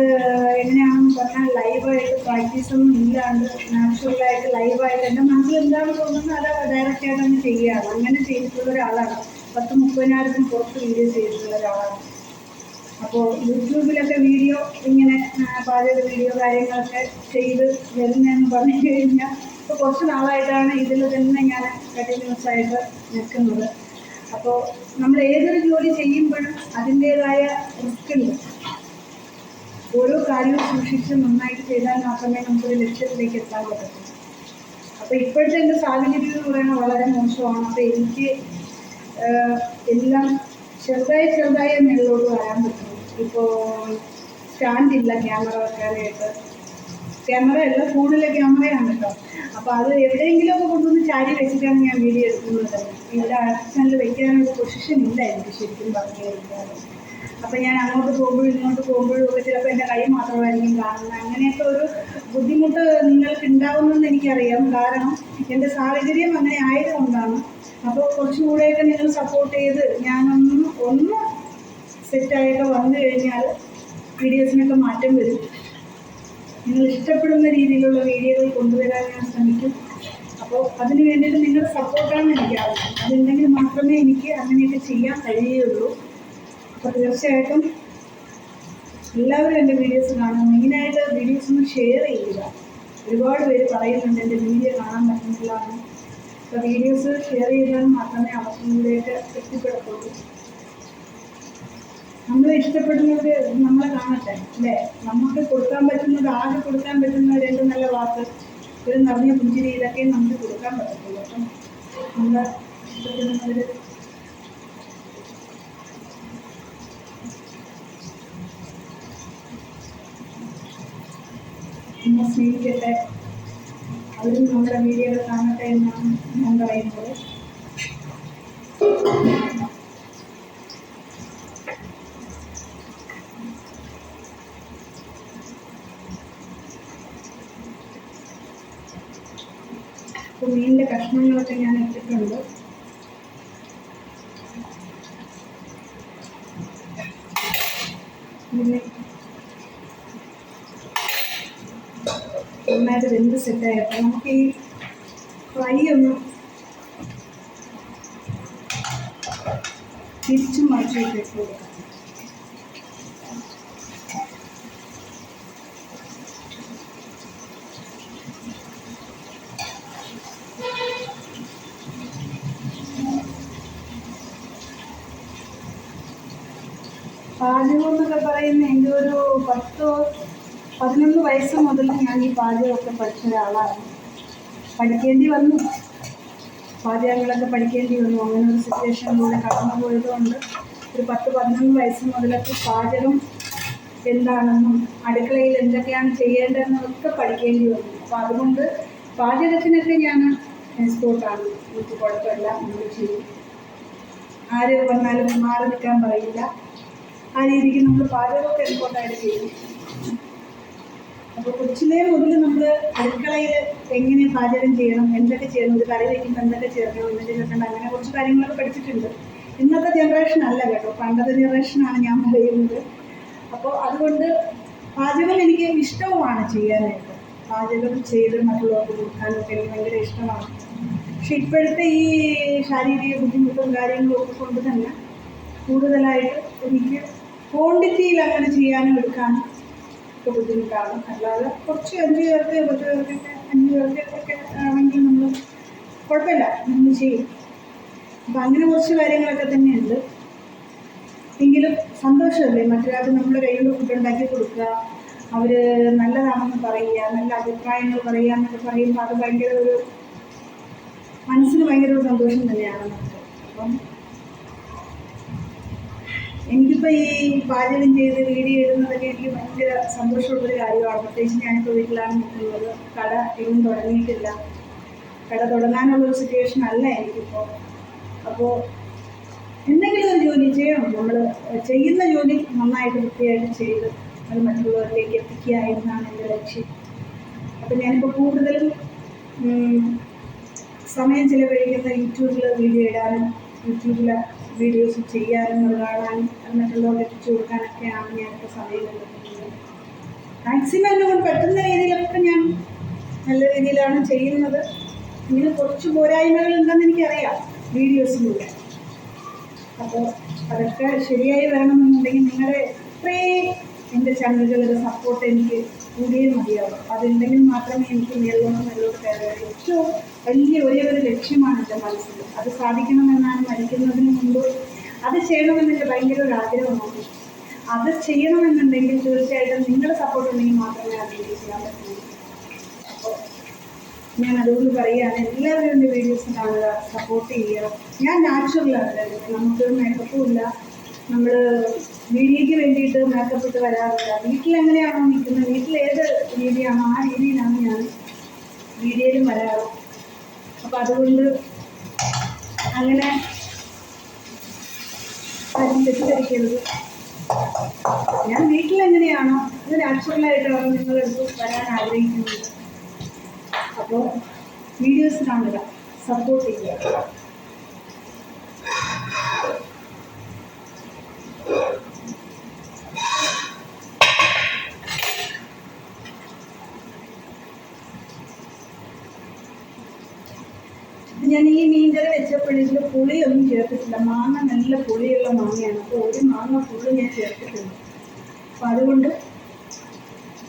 എങ്ങനെയാണെന്ന് പറഞ്ഞാൽ ലൈവായിട്ട് പ്രാക്ടീസൊന്നും ഇല്ലാണ്ട് നാച്ചുറലായിട്ട് ലൈവായിട്ട് എൻ്റെ മനസ്സിൽ എന്താണ് തോന്നുന്നത് അത് ഡയറക്റ്റായിട്ട് അങ്ങ് ചെയ്യുകയാണ്. അങ്ങനെ ചെയ്തിട്ടുള്ള ഒരാളാണ്. 10-30,000 പുറത്ത് വീഡിയോ ചെയ്തിട്ടുള്ള ഒരാളാണ്. അപ്പോൾ യൂട്യൂബിലൊക്കെ വീഡിയോ ഇങ്ങനെ പാചക വീഡിയോ കാര്യങ്ങളൊക്കെ ചെയ്ത് വരുന്നതെന്ന് പറഞ്ഞു കഴിഞ്ഞാൽ ഇപ്പോൾ കുറച്ച് നാളായിട്ടാണ് ഇതിൽ തന്നെ ഞാൻ കണ്ടിന്യൂസ് ആയിട്ട് നിൽക്കുന്നത്. അപ്പോൾ നമ്മൾ ഏതൊരു ജോലി ചെയ്യുമ്പോഴും അതിൻ്റേതായ റിസ്ക് ഉണ്ട്. ഓരോ കാര്യവും സൂക്ഷിച്ച് നന്നായിട്ട് ചെയ്താൽ മാത്രമേ നമുക്കൊരു ലക്ഷ്യത്തിലേക്ക് എത്താൻ പറ്റത്തുള്ളൂ. അപ്പോൾ ഇപ്പോഴത്തെ എൻ്റെ സാഹചര്യം എന്ന് പറയുന്നത് വളരെ മോശമാണ്. അപ്പോൾ എനിക്ക് എല്ലാം ചെറുതായി മേളിലോട്ട് വരാൻ പറ്റും. ഇപ്പോൾ സ്റ്റാൻഡില്ല ക്യാമറ വെക്കാനായിട്ട്. ക്യാമറ അല്ല, ഫോണിലെ ക്യാമറയാണ് കേട്ടോ. അപ്പോൾ അത് എവിടെയെങ്കിലുമൊക്കെ കൊണ്ടുവന്ന് ചാരി വെച്ചിട്ടാണ് ഞാൻ വീഡിയോ എടുക്കുന്നത്. ഇവിടെ ആക്ഷനിൽ വെക്കാനൊരു പൊസിഷൻ ഇല്ല എനിക്ക് ശരിക്കും പറഞ്ഞു കഴിഞ്ഞാൽ. അപ്പം ഞാൻ അങ്ങോട്ട് പോകുമ്പോഴും ഇങ്ങോട്ട് പോകുമ്പോഴും ഒക്കെ ചിലപ്പോൾ എൻ്റെ കൈ മാത്രമായിരിക്കും കാണുന്നത്. അങ്ങനെയൊക്കെ ഒരു ബുദ്ധിമുട്ട് നിങ്ങൾക്ക് ഉണ്ടാവുമെന്ന് എനിക്കറിയാം. കാരണം എൻ്റെ സാഹചര്യം അങ്ങനെ ആയതുകൊണ്ടാണ്. അപ്പോൾ കുറച്ചുകൂടെയൊക്കെ നിങ്ങൾ സപ്പോർട്ട് ചെയ്ത് ഞാനൊന്ന് സെറ്റായൊക്കെ വന്നു കഴിഞ്ഞാൽ വീഡിയോസിനൊക്കെ മാറ്റം വരും. നിങ്ങൾ ഇഷ്ടപ്പെടുന്ന രീതിയിലുള്ള വീഡിയോകൾ കൊണ്ടുവരാൻ ഞാൻ ശ്രമിക്കും. അപ്പോൾ അതിന് വേണ്ടിയിട്ട് നിങ്ങളുടെ സപ്പോർട്ടാണ് എനിക്ക് ആവശ്യം. അതുണ്ടെങ്കിൽ മാത്രമേ എനിക്ക് അങ്ങനെയൊക്കെ ചെയ്യാൻ കഴിയുള്ളൂ. അപ്പോൾ തീർച്ചയായിട്ടും എല്ലാവരും എൻ്റെ വീഡിയോസ് കാണും. മെയിനായിട്ട് വീഡിയോസ് ഒന്ന് ഷെയർ ചെയ്യുക. ഒരുപാട് പേര് പറയുന്നുണ്ട് എൻ്റെ വീഡിയോ കാണാൻ പറ്റുന്നില്ല എന്ന്. അപ്പോൾ വീഡിയോസ് ഷെയർ ചെയ്താൽ മാത്രമേ അവർക്കിലേക്ക് എത്തിപ്പെടത്തുള്ളൂ. നമ്മളെ ഇഷ്ടപ്പെടുന്നത് നമ്മളെ കാണട്ടെ അല്ലേ. നമുക്ക് കൊടുക്കാൻ പറ്റുന്നത്, ആകെ കൊടുക്കാൻ പറ്റുന്ന 2 നല്ല വാക്ക്, ഒരു നിറഞ്ഞ പുഞ്ചിരി, ഇതൊക്കെ നമുക്ക് കൊടുക്കാൻ പറ്റത്തുള്ളൂ. അപ്പം നമ്മളെ ഇഷ്ടപ്പെടുന്നവർ നമ്മളെ സ്നേഹിക്കട്ടെ, അവരും നമ്മുടെ വീഡിയോകൾ കാണട്ടെ എന്നാണ് ഞാൻ പറയുന്നത്. അപ്പോൾ മീനിൻ്റെ കഷ്ണങ്ങളൊക്കെ ഞാൻ ഇട്ടിട്ടുണ്ട്. പിന്നെ നന്നായിട്ട് വെന്ത് സെറ്റായപ്പോൾ നമുക്ക് ഈ ഫ്രൈ ഒന്ന് തിരിച്ചും മറിച്ചിട്ട് ഇട്ട് കൊടുക്കാം. പാചകം എന്നൊക്കെ പറയുന്ന എൻ്റെ ഒരു 10-11 വയസ്സ് മുതൽ ഞാൻ ഈ പാചകമൊക്കെ പഠിച്ച ഒരാളാണ്. പഠിക്കേണ്ടി വന്നു, പാചകങ്ങളൊക്കെ പഠിക്കേണ്ടി വന്നു. അങ്ങനെ ഒരു സിറ്റുവേഷനിലൂടെ കടന്നു പോയതുകൊണ്ട് ഒരു 10-11 വയസ്സ് മുതലൊക്കെ പാചകം എന്താണെന്നും അടുക്കളയിൽ എന്തൊക്കെയാണ് ചെയ്യേണ്ടതെന്നൊക്കെ പഠിക്കേണ്ടി വന്നു. അപ്പോൾ അതുകൊണ്ട് പാചകത്തിനൊക്കെ ഞാൻ എക്സ്പോർട്ടാണ്. എനിക്ക് കുഴപ്പമില്ല, നമ്മൾ ചെയ്യും. ആര് വന്നാലും മാറി നിൽക്കാൻ പറയില്ല. ആ രീതിക്ക് നമ്മൾ പാചകമൊക്കെ എക്സ്പോർട്ടായിട്ട് ചെയ്യും. അപ്പോൾ കൊച്ചിലേ മുതൽ നമ്മൾ അടുക്കളയിൽ എങ്ങനെ പാചകം ചെയ്യണം, എന്തൊക്കെ ചെയ്യണം, ഒരു കറി വയ്ക്കുമ്പോൾ എന്തൊക്കെ ചേർക്കണം, എന്തൊക്കെ ചേർക്കണം, അങ്ങനെ കുറച്ച് കാര്യങ്ങളൊക്കെ പഠിച്ചിട്ടുണ്ട്. ഇന്നത്തെ ജനറേഷൻ അല്ല കേട്ടോ, പണ്ടത്തെ ജനറേഷനാണ് ഞാൻ പറയുന്നത്. അപ്പോൾ അതുകൊണ്ട് പാചകം എനിക്ക് ഇഷ്ടവുമാണ് ചെയ്യാനായിട്ട്. പാചകം ചെയ്ത് മറ്റുള്ളവർക്ക് കൊടുക്കാനൊക്കെ എനിക്ക് ഭയങ്കര ഇഷ്ടമാണ്. പക്ഷെ ഇപ്പോഴത്തെ ഈ ശാരീരിക ബുദ്ധിമുട്ടും കാര്യങ്ങളും ഒക്കെ കൊണ്ട് തന്നെ കൂടുതലായിട്ട് എനിക്ക് ക്വാണ്ടിറ്റിയിൽ അങ്ങനെ ചെയ്യാനും എടുക്കാനും ഒക്കെ ബുദ്ധിമുട്ടാണ്. അല്ലാതെ കുറച്ച് 5 പേർക്ക് 10 പേർക്കൊക്കെ 5 പേർക്കൊക്കെ ആണെങ്കിൽ നമ്മൾ കുഴപ്പമില്ല, നമ്മൾ ചെയ്യും. അപ്പം അങ്ങനെ കുറച്ച് കാര്യങ്ങളൊക്കെ തന്നെയുണ്ട്. എങ്കിലും സന്തോഷമല്ലേ മറ്റൊരാൾക്ക് നമ്മുടെ കയ്യിൽ ഫുഡ് ഉണ്ടാക്കി കൊടുക്കുക, അവർ നല്ലതാണെന്ന് പറയുക, നല്ല അഭിപ്രായങ്ങൾ പറയുക എന്നൊക്കെ പറയുമ്പോൾ അത് ഭയങ്കര ഒരു മനസ്സിന് ഭയങ്കര ഒരു സന്തോഷം തന്നെയാണ് നമുക്ക്. അപ്പം എനിക്കിപ്പോൾ ഈ പാചകം ചെയ്ത് വീഡിയോ ഇടുന്നതൊക്കെ എനിക്ക് ഭയങ്കര സന്തോഷമുള്ളൊരു കാര്യമാണ്. പ്രത്യേകിച്ച് ഞാനിപ്പോൾ വീട്ടിലാണ് നിൽക്കുന്നത്. കട എങ്ങും തുടങ്ങിയിട്ടില്ല. കട തുടങ്ങാനുള്ളൊരു സിറ്റുവേഷൻ അല്ല എനിക്കിപ്പോൾ. അപ്പോൾ എന്തെങ്കിലും ഒരു ജോലി ചെയ്യണം. നമ്മൾ ചെയ്യുന്ന ജോലി നന്നായിട്ട് വൃത്തിയായിട്ട് ചെയ്ത് അത് മറ്റുള്ളവരിലേക്ക് എത്തിക്കുക എന്നാണ് എൻ്റെ ലക്ഷ്യം. അപ്പം ഞാനിപ്പോൾ കൂടുതലും സമയം ചിലവഴിക്കുന്ന യൂട്യൂബിൽ വീഡിയോ ഇടാനും യൂട്യൂബിലെ വീഡിയോസ് ചെയ്യാനും അത് കാണാനും മറ്റുള്ളവർക്ക് എത്തിച്ചു കൊടുക്കാനൊക്കെയാണ് ഞാനിപ്പോൾ സമയം കണ്ടെത്തുന്നത്. മാക്സിമം എന്നെ കൊണ്ട് പറ്റുന്ന രീതിയിലൊക്കെ ഞാൻ നല്ല രീതിയിലാണ് ചെയ്യുന്നത്. ഇങ്ങനെ കുറച്ച് പോരായ്മകളുണ്ടെന്ന് എനിക്കറിയാം വീഡിയോസിലൂടെ. അപ്പോൾ അതൊക്കെ ശരിയായി വരണമെന്നുണ്ടെങ്കിൽ നിങ്ങളുടെ ഇത്രയും എൻ്റെ ചാനലുകളുടെ സപ്പോർട്ട് എനിക്ക് കൂടിയേ മതിയാവും. അതുണ്ടെങ്കിൽ മാത്രമേ എനിക്ക് മേലോട്ട് കയറുക. ഏറ്റവും വലിയ ഒരു ലക്ഷ്യമാണ് എൻ്റെ മനസ്സിൽ. അത് സാധിക്കണമെന്നാണ് മരിക്കുന്നതിന് മുമ്പ് അത് ചെയ്യണമെന്ന് എനിക്ക് ഭയങ്കര ഒരു ആഗ്രഹമാണ്. അത് ചെയ്യണമെന്നുണ്ടെങ്കിൽ തീർച്ചയായിട്ടും നിങ്ങളുടെ സപ്പോർട്ട് ഉണ്ടെങ്കിൽ മാത്രമേ അത് ചെയ്യാൻ പറ്റുള്ളൂ. അപ്പോൾ ഞാൻ അതുകൊണ്ട് പറയുകയാണ്, എല്ലാവരും എൻ്റെ വീഡിയോസ് കാണുക, സപ്പോർട്ട് ചെയ്യുക. ഞാൻ നാച്ചുറലാണ്, നമുക്ക് മേക്കപ്പും ഇല്ല, നമ്മൾ വീഡിയോയ്ക്ക് വേണ്ടിയിട്ട് മേക്കപ്പ് ഇട്ട് വരാറില്ല. വീട്ടിലെങ്ങനെയാണോ നിൽക്കുന്നത്, വീട്ടിൽ ഏത് രീതിയാണോ ആ രീതിയിലാണ് ഞാൻ വീഡിയോയിലും വരാറ്. അപ്പം അതുകൊണ്ട് അങ്ങനെ ആരും തെറ്റിദ്ധരിക്കരുത്. ഞാൻ വീട്ടിലെങ്ങനെയാണോ അത് നാച്ചുറലായിട്ടാണ് നിങ്ങളെടുത്ത് വരാൻ ആഗ്രഹിക്കുന്നത്. അപ്പോൾ വീഡിയോസ് കാണുക, സപ്പോർട്ട് ചെയ്യുക. ഞാൻ ഈ മീൻകറി വെച്ചപ്പോഴേക്കും പുളിയൊന്നും ചേർത്തിട്ടില്ല. മാങ്ങ നല്ല പുളിയുള്ള മാങ്ങയാണ്, അപ്പോൾ ഒരു മാങ്ങ പുളി ഞാൻ ചേർത്തിട്ടില്ല. അപ്പം അതുകൊണ്ട്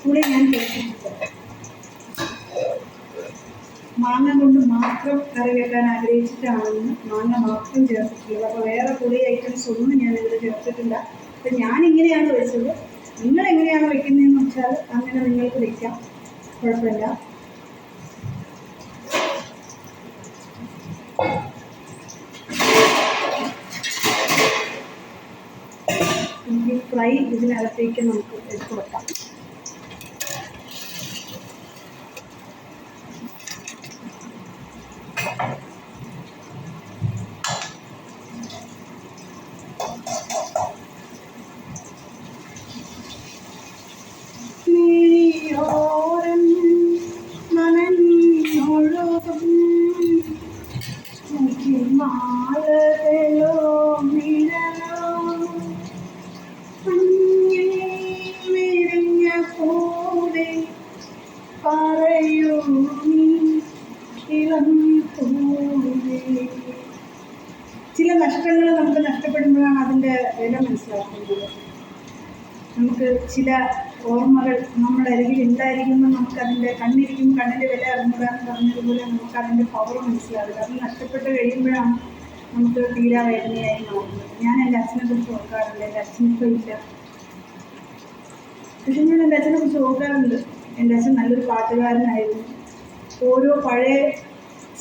പുളി ഞാൻ ചേർത്തിട്ടില്ല. മാങ്ങ കൊണ്ട് മാത്രം കറി വെക്കാൻ ആഗ്രഹിച്ചിട്ടാണെന്ന് മാങ്ങ മാത്രം ചേർത്തിട്ടുള്ളത്. അപ്പോൾ വേറെ പുളി ഐറ്റംസ് ഒന്നും ഞാനിതിൽ ചേർത്തിട്ടില്ല. അപ്പം ഞാനിങ്ങനെയാണ് വെച്ചത്. നിങ്ങളെങ്ങനെയാണ് വെക്കുന്നതെന്ന് വെച്ചാൽ അങ്ങനെ നിങ്ങൾക്ക് വെക്കാം, കുഴപ്പമില്ല. ഈ ഫ്രൈ ഇതിനകത്തേക്ക് നമുക്ക് എടുത്ത് വെക്കാം. ചില നഷ്ടങ്ങൾ നമുക്ക് നഷ്ടപ്പെടുമ്പോഴാണ് അതിൻ്റെ വില മനസ്സിലാക്കുന്നത്. നമുക്ക് ചില ഓർമ്മകൾ നമ്മുടെ അരികിൽ ഉണ്ടായിരിക്കുമ്പോൾ നമുക്കതിൻ്റെ കണ്ണിരിക്കുമ്പോൾ കണ്ണിൻ്റെ വില അറിഞ്ഞൂടാന്ന് പറഞ്ഞതുപോലെ നമുക്കതിൻ്റെ പവർ മനസ്സിലാവില്ല. അത് നഷ്ടപ്പെട്ട് കഴിയുമ്പോഴാണ് നമുക്ക് തീരാ വേദനയായി മാറുന്നത്. ഞാൻ എൻ്റെ അച്ഛനെ കുറിച്ച് ഓർക്കാറുണ്ട്. എൻ്റെ അച്ഛനിപ്പോൾ ഇല്ല, പക്ഷെ ഞാൻ എൻ്റെ അച്ഛനെ കുറിച്ച് ഓർക്കാറുണ്ട്. എൻ്റെ അച്ഛൻ നല്ലൊരു പാട്ടുകാരനായിരുന്നു. ഓരോ പഴയ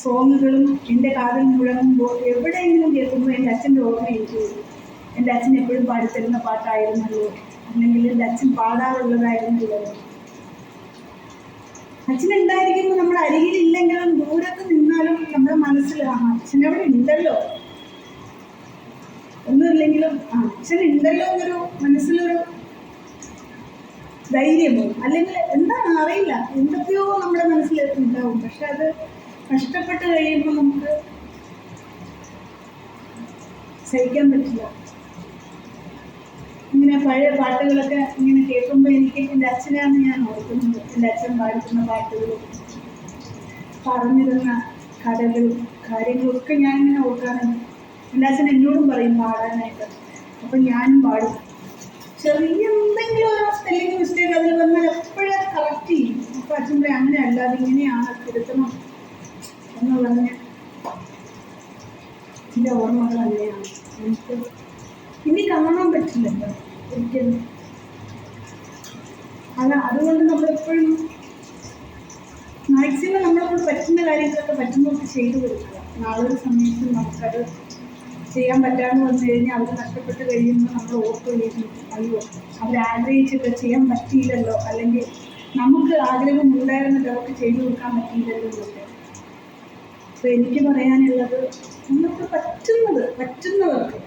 സോങ്ങുകളും എൻ്റെ കാതിൽ മുഴങ്ങുമ്പോൾ എവിടെയെങ്കിലും കേൾക്കുമ്പോൾ എൻ്റെ അച്ഛൻ്റെ ഓർമ്മ എനിക്ക് വരും. എൻ്റെ അച്ഛൻ എപ്പോഴും പാടിത്തരുന്ന പാട്ടായിരുന്നല്ലോ, അല്ലെങ്കിൽ എൻ്റെ അച്ഛൻ പാടാറുള്ളതായിരുന്നല്ലോ. അച്ഛനുണ്ടായിരിക്കുമ്പോൾ നമ്മുടെ അരികിലില്ലെങ്കിലും ദൂരത്ത് നിന്നാലും നമ്മുടെ മനസ്സിൽ അച്ഛനവിടെ ഉണ്ടല്ലോ, ഒന്നുമില്ലെങ്കിലും അച്ഛനുണ്ടല്ലോ എന്നൊരു മനസ്സിലൊരു ധൈര്യമോ അല്ലെങ്കിൽ എന്താണ് അറിയില്ല, എന്തൊക്കെയോ നമ്മുടെ മനസ്സിലുണ്ടാവും. പക്ഷെ അത് നഷ്ടപ്പെട്ട് കഴിയുമ്പോൾ നമുക്ക് സഹിക്കാൻ പറ്റില്ല. ഇങ്ങനെ പഴയ പാട്ടുകളൊക്കെ ഇങ്ങനെ കേൾക്കുമ്പോൾ എനിക്ക് എൻ്റെ അച്ഛനെയാണ് ഞാൻ ഓർക്കുന്നത്. എൻ്റെ അച്ഛൻ പാടുന്ന പാട്ടുകളും പറഞ്ഞിരുന്ന കഥകളും കാര്യങ്ങളൊക്കെ ഞാനിങ്ങനെ ഓർക്കാറുണ്ട്. എൻ്റെ അച്ഛൻ എന്നോടും പറയും പാടാനായിട്ട്. അപ്പം ഞാനും പാടും. ചെറിയ എന്തെങ്കിലും ഒരു സ്പെല്ലിംഗ് മിസ്റ്റേക്ക് അതിൽ വന്നാൽ എപ്പോഴും കറക്റ്റ് ചെയ്യും. അപ്പോൾ അച്ഛൻ പറയും അങ്ങനെ അല്ലാതെ ഇങ്ങനെയാണ് തിരുത്തണം എന്ന് പറഞ്ഞ് ചില ഓർമ്മകൾ അങ്ങനെയാണ്. എനിക്ക് ഇനി കാണാൻ പറ്റില്ലല്ലോ ഒരിക്കലും. അതുകൊണ്ട് നമ്മളെപ്പോഴും മാക്സിമം നമ്മളെക്കൊണ്ട് പറ്റുന്ന കാര്യങ്ങളൊക്കെ പറ്റുമ്പോൾ ചെയ്തു കൊടുക്കുക. നാളൊരു സമയത്ത് നമുക്കത് ചെയ്യാൻ പറ്റാമെന്ന് വന്നു കഴിഞ്ഞാൽ അവർ നഷ്ടപ്പെട്ട് കഴിയുമ്പോൾ നമ്മൾ ഓർത്ത് കഴിയുന്നു, അയ്യോ അവരാഗ്രഹിച്ചിട്ട് ചെയ്യാൻ പറ്റിയില്ലല്ലോ, അല്ലെങ്കിൽ നമുക്ക് ആഗ്രഹം ഉണ്ടായിരുന്നിട്ട് അവർക്ക് ചെയ്തു കൊടുക്കാൻ പറ്റിയില്ലല്ലോ എന്നൊക്കെ. അപ്പോൾ എനിക്ക് പറയാനുള്ളത്, നമുക്ക് പറ്റുന്നവർക്ക്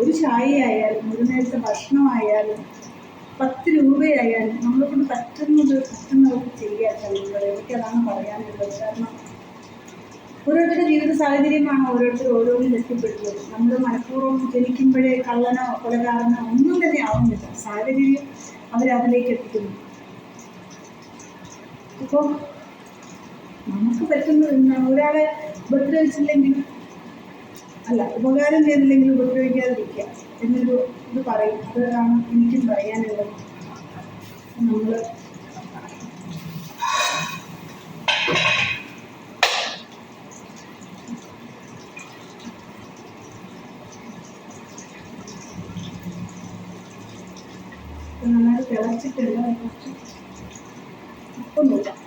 ഒരു ചായ ആയാലും ഒരു നേരത്തെ ഭക്ഷണമായാലും 10 രൂപയായാലും നമ്മളെക്കൊണ്ട് പറ്റുന്നവർക്ക് ചെയ്യുക. എനിക്കതാണ് പറയാനുള്ളത്. കാരണം ഓരോരുത്തരുടെ ജീവിത സാഹചര്യമാണ് ഓരോരുത്തർ ഓരോന്നിൽ എത്തിപ്പെടുന്നത്. നമ്മൾ മനഃപൂർവ്വം ജനിക്കുമ്പോഴേ കള്ളനോ കൊലകാരനോ ഒന്നും തന്നെ ആവുന്നില്ല, സാഹചര്യം അവരതിലേക്ക് എത്തിക്കുന്നു. ഇപ്പോൾ നമുക്ക് പറ്റുന്നത് ഒരാളെ ഉപദ്രവിച്ചില്ലെങ്കിലും അല്ല, ഉപകാരം ചെയ്തില്ലെങ്കിൽ ഉപദ്രവിക്കാതിരിക്കുക എന്നൊരു ഇത് പറയും. അതാണ് എനിക്കും പറയാനുള്ളത്. നമ്മൾ നന്നായിട്ട് തിളച്ചിട്ടില്ല, കുറച്ച് ഉപ്പ് നോക്കാം.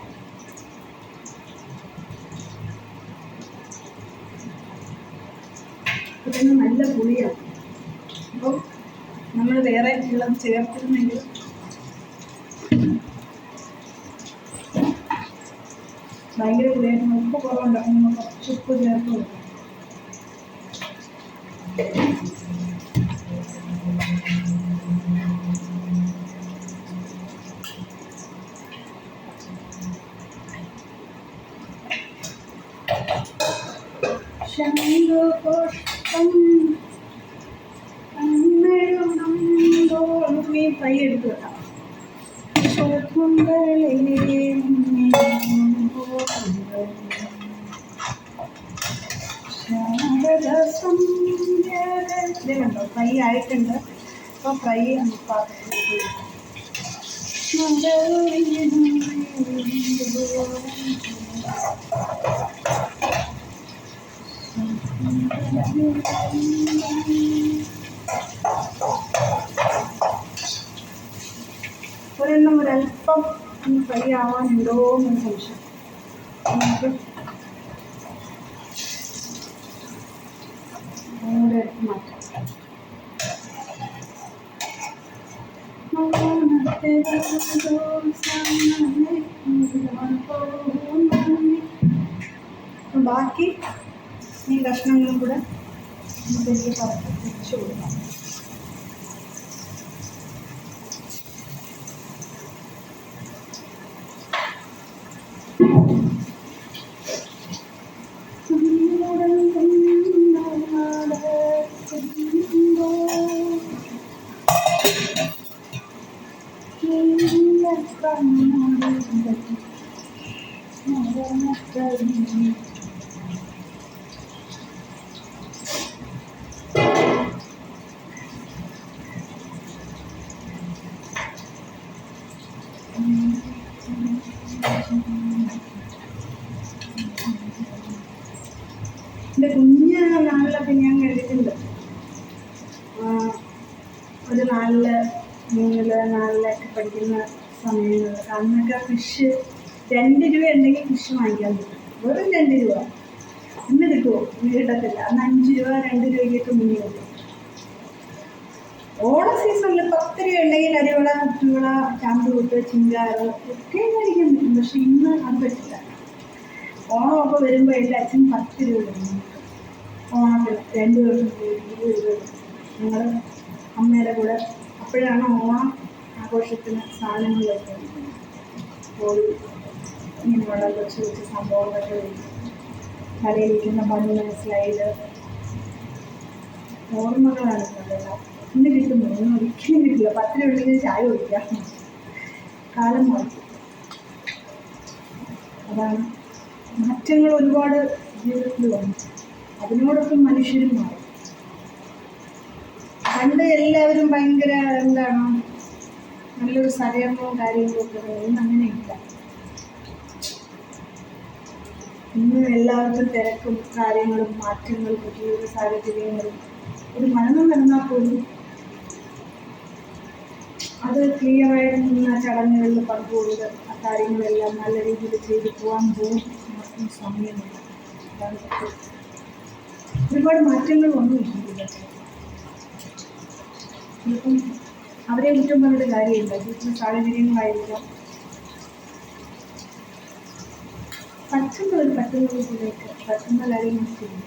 ഇതിന് നല്ല പുളിയാണ്. അപ്പോൾ നമ്മൾ വേറെ വെള്ളം ചേർത്തിരുന്നെങ്കിൽ ഭയങ്കര പുളിയായിട്ട് ഉപ്പ് കുറവുണ്ടാകും. നമ്മൾ കുറച്ച് ഉപ്പ് ചേർത്ത് കൊടുക്കാം. ഫ്രൈ എടുത്ത് വെക്കാം. കണ്ടോ, ഫ്രൈ ആയിട്ടുണ്ട്. അപ്പോൾ ഫ്രൈ ഒരല്പം ഒന്ന് ഫ്രൈ ആവാനുണ്ടോ എന്നൊരു സംശയം. നമുക്ക് കൂടെ എടുത്ത് മാറ്റാം. ബാക്കി ഈ കഷ്ണങ്ങളും കൂടെ ഇതിലേക്ക് വെച്ച് കൊടുക്കാം. എൻ്റെ കുഞ്ഞ് നാളിലൊക്കെ ഞാൻ കണ്ടിട്ടുണ്ട്. ഒരു 4, 3, 4 പഠിക്കുന്ന സമയങ്ങളിൽ അന്നൊക്കെ ഫിഷ് 2 രൂപ ഉണ്ടെങ്കിൽ ഫിഷ് വാങ്ങിക്കാൻ പറ്റും. വെറും 2 രൂപ. ഇന്ന് കിട്ടുമോ? കിട്ടത്തില്ല. അന്ന് 5 രൂപ 2 രൂപയ്ക്കൊക്കെ മുന്നിൽ കിട്ടും. ഓണ സീസണിൽ 10 രൂപ ഉണ്ടെങ്കിൽ അരിവള, കുത്തുവിള, ചാന്തുകൂട്ട്, ചിങ്കാറ് ഒക്കെ കഴിക്കാൻ പറ്റും. പക്ഷെ ഇന്ന് അത് പറ്റില്ല. ഓണമൊക്കെ വരുമ്പോൾ എൻ്റെ അച്ഛൻ 10 രൂപ തരും. ഓണത്തിന് 2 ദിവസം 20 രൂപ. ഞങ്ങൾ അമ്മയുടെ കൂടെ അപ്പോഴാണ് ഓണം ആഘോഷത്തിന് സാധനങ്ങൾ വയ്ക്കുന്നത്. കോഴി ഇങ്ങനെയുള്ള കൊച്ചു കൊച്ചു സംഭവങ്ങളൊക്കെ വരും. തലയിലിരിക്കുന്ന ബണ്ണ്, സ്ലൈഡ്, ഓർമ്മകളാണ് അതെല്ലാം. ഇന്ന് കിട്ടുന്നു, ഒന്നും ഒരിക്കലും കിട്ടില്ല. 10 രൂപ ഉണ്ടെങ്കിൽ ചായ കുടിക്കാം. കാലം മാറി. അതാണ് മാറ്റങ്ങൾ ഒരുപാട് ജീവിതത്തിൽ വന്നു. അതിനോടൊപ്പം മനുഷ്യരും മാറി. പണ്ട് എല്ലാവരും ഭയങ്കര എന്താണ് നല്ലൊരു സഹകരണവും കാര്യങ്ങളും ഒക്കെ. ഇന്ന് അങ്ങനെയില്ല. ഇന്ന് എല്ലാവർക്കും തിരക്കും കാര്യങ്ങളും മാറ്റങ്ങളും ജീവിത സാഹചര്യങ്ങളും. ഒരു മരണം നടന്നാൽ പോലും അത് ക്ലിയറായിട്ട് നിന്ന് ചടങ്ങുകളിൽ പങ്കുകൊള്ളുക, ആ കാര്യങ്ങളെല്ലാം നല്ല രീതിയിൽ ചെയ്ത് പോകാൻ പോകും സമയമില്ല. അതാണ് ഒരുപാട് മാറ്റങ്ങൾ വന്നു ജീവിതത്തിൽ. ചിലപ്പം അവരെ കുറ്റം പറഞ്ഞിട്ട് കാര്യമില്ല. ജീവിത സാഹചര്യങ്ങളായിരിക്കാം. പറ്റുന്ന രീതിയിലേക്ക് പറ്റുന്ന കാര്യങ്ങൾ ചെയ്യും.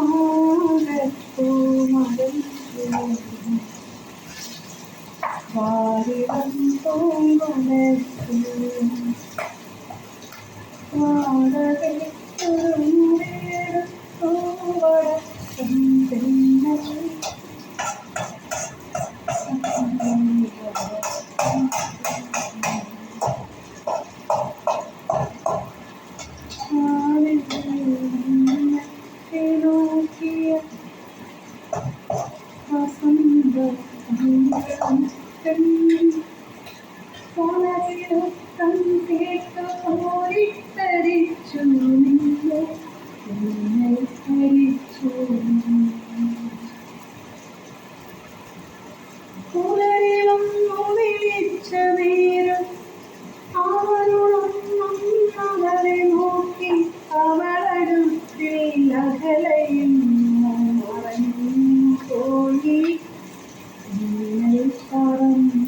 ആകപ്പൂമരം വാരിളം പൂങ്കുലച്ചു പുലരിളം വിളിച്ച നേരം അവരെ നോക്കി അവളടുത്തിൽ അകലയും മറഞ്ഞു പോയി പറന്നു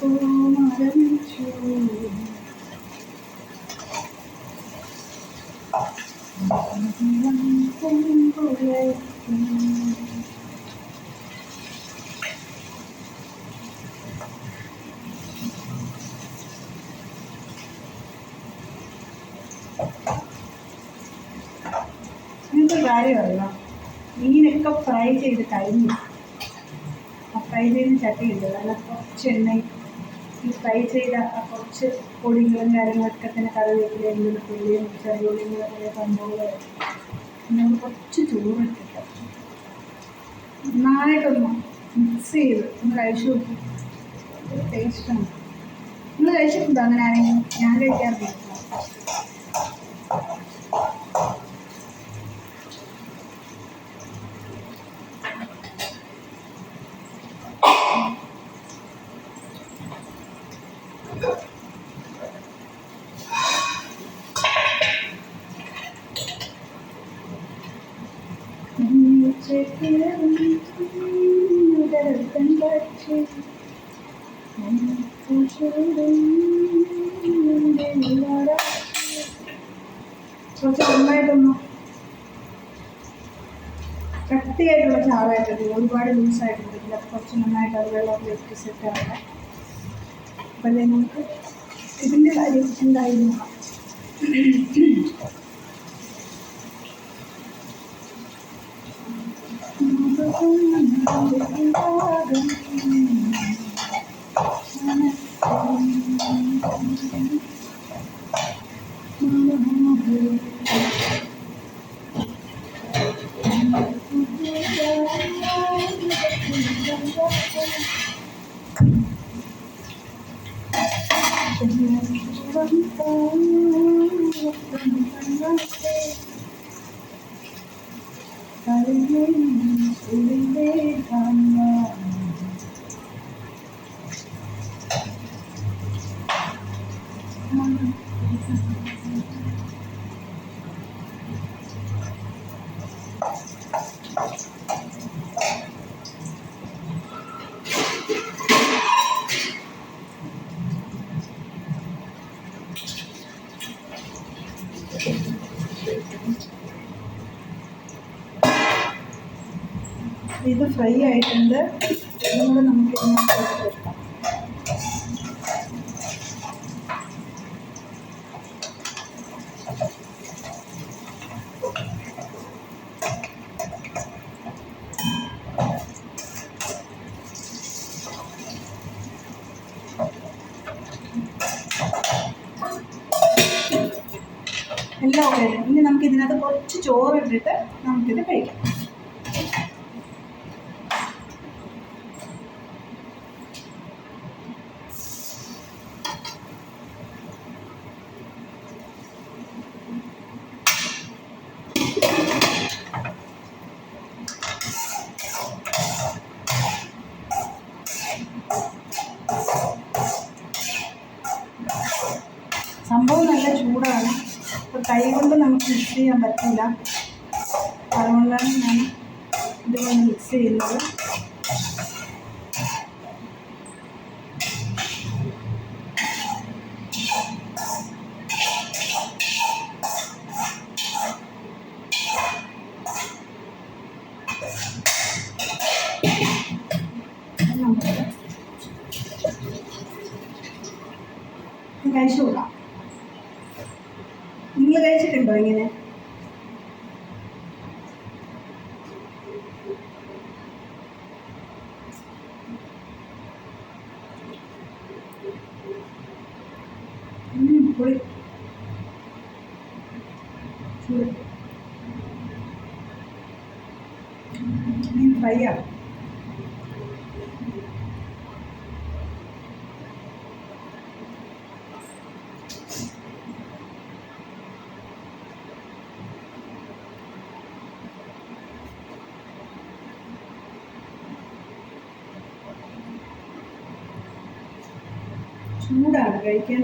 ആകപ്പൂമരം ഇങ്ങനത്തെ കാര്യമല്ല. മീനൊക്കെ ഫ്രൈ ചെയ്ത് കഴിഞ്ഞു. ആ ഫ്രൈ ചെയ്യുന്ന ചട്ടിയുണ്ട്, നല്ല കുറച്ച് എണ്ണ ഈ ഫ്രൈ ചെയ്ത കുറച്ച് പൊടികളും കാര്യങ്ങളൊക്കെ തന്നെ കറിവേപ്പില വെളുത്തുള്ളിയും ചെറിയുള്ളിയും കുറേ സംഭവങ്ങൾ നമ്മൾ കുറച്ച് ചോറിട്ടിട്ട് നന്നായിട്ടൊന്ന് മിക്സ് ചെയ്ത് ഒന്ന് കഴിച്ചു നോക്കി. ടേസ്റ്റാണ്. നിങ്ങൾ കഴിച്ചിട്ടുണ്ടോ അങ്ങനെ ആരെങ്കിലും? ഞാൻ കഴിക്കാറില്ല. കുറച്ച് നന്നായിട്ടൊന്ന് കട്ടിയായിട്ടുള്ള ചാറായിട്ടില്ല, ഒരുപാട് ലൂസായിട്ടില്ല. കുറച്ച് നന്നായിട്ട് അത് വെള്ളമൊക്കെ വെച്ച് സെറ്റാകട്ടെ. അപ്പോഴേ നമുക്ക് ഇതിൻ്റെ കാര്യം എന്തായിരുന്നു. ഇത് ഫ്രൈ ആയിട്ടുണ്ട്. ഇതുകൂടെ നമുക്ക് ഇതിനകത്ത് വെക്കാം. എല്ലാം ഓക്കെ. ഇനി നമുക്ക് ഇതിനകത്ത് കുറച്ച് ചോറ് ഇട്ടിട്ട് നമുക്കിത് കഴിക്കാം. സംഭവം നല്ല ചൂടാണ്. അപ്പോൾ കൈ കൊണ്ട് നമുക്ക് മിക്സ് ചെയ്യാൻ പറ്റില്ല. അതുകൊണ്ടാണ് ഞാൻ ഇതുകൊണ്ട് മിക്സ് ചെയ്യുന്നത്. കഴിച്ചു നോക്കാം. നിങ്ങൾ കഴിച്ചിട്ടുണ്ടോ ഇങ്ങനെ? പൊളി മീൻ ഫ്രൈ ആണ്. ചൂടാണ് കഴിക്കാൻ.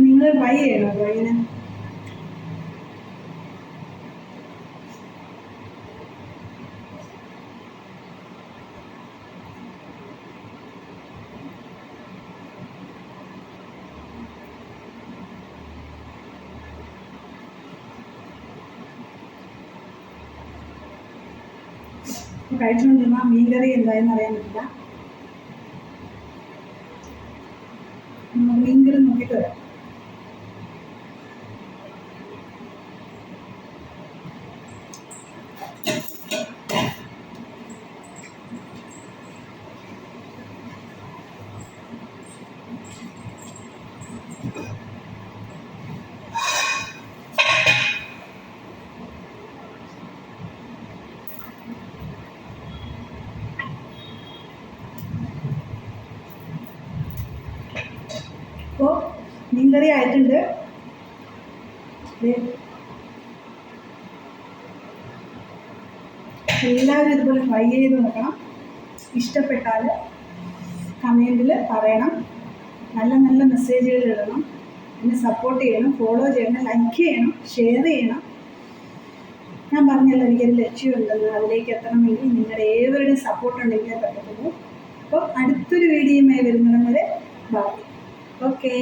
നിങ്ങൾ ഫ്രൈ ചെയ്യണോ ഇങ്ങനെ? കഴിച്ചുകൊണ്ടിരുന്ന മീൻകറി എന്തായെന്ന് അറിയാൻ പറ്റില്ല. മീൻകറി നോക്കിയിട്ട് വരാം. അപ്പോൾ മീൻകറി ആയിട്ടുണ്ട്. എല്ലാവരും ഇതുപോലെ ഫ്രൈ ചെയ്ത് നോക്കണം. ഇഷ്ടപ്പെട്ടാൽ കമൻറ്റിൽ പറയണം. നല്ല നല്ല മെസ്സേജുകൾ ഇടണം. എന്നെ സപ്പോർട്ട് ചെയ്യണം, ഫോളോ ചെയ്യണം, ലൈക്ക് ചെയ്യണം, ഷെയർ ചെയ്യണം. ഞാൻ പറഞ്ഞല്ലോ എനിക്കൊരു ലക്ഷ്യമുണ്ടെന്ന്. അതിലേക്ക് എത്തണമെങ്കിൽ നിങ്ങളുടെ ഏവരുടെയും സപ്പോർട്ട് ഉണ്ടെങ്കിലേ പറ്റത്തുള്ളൂ. അപ്പോൾ അടുത്തൊരു വീഡിയോയുമായി വരുന്നിടം വരെ ബൈ. ഓക്കേ.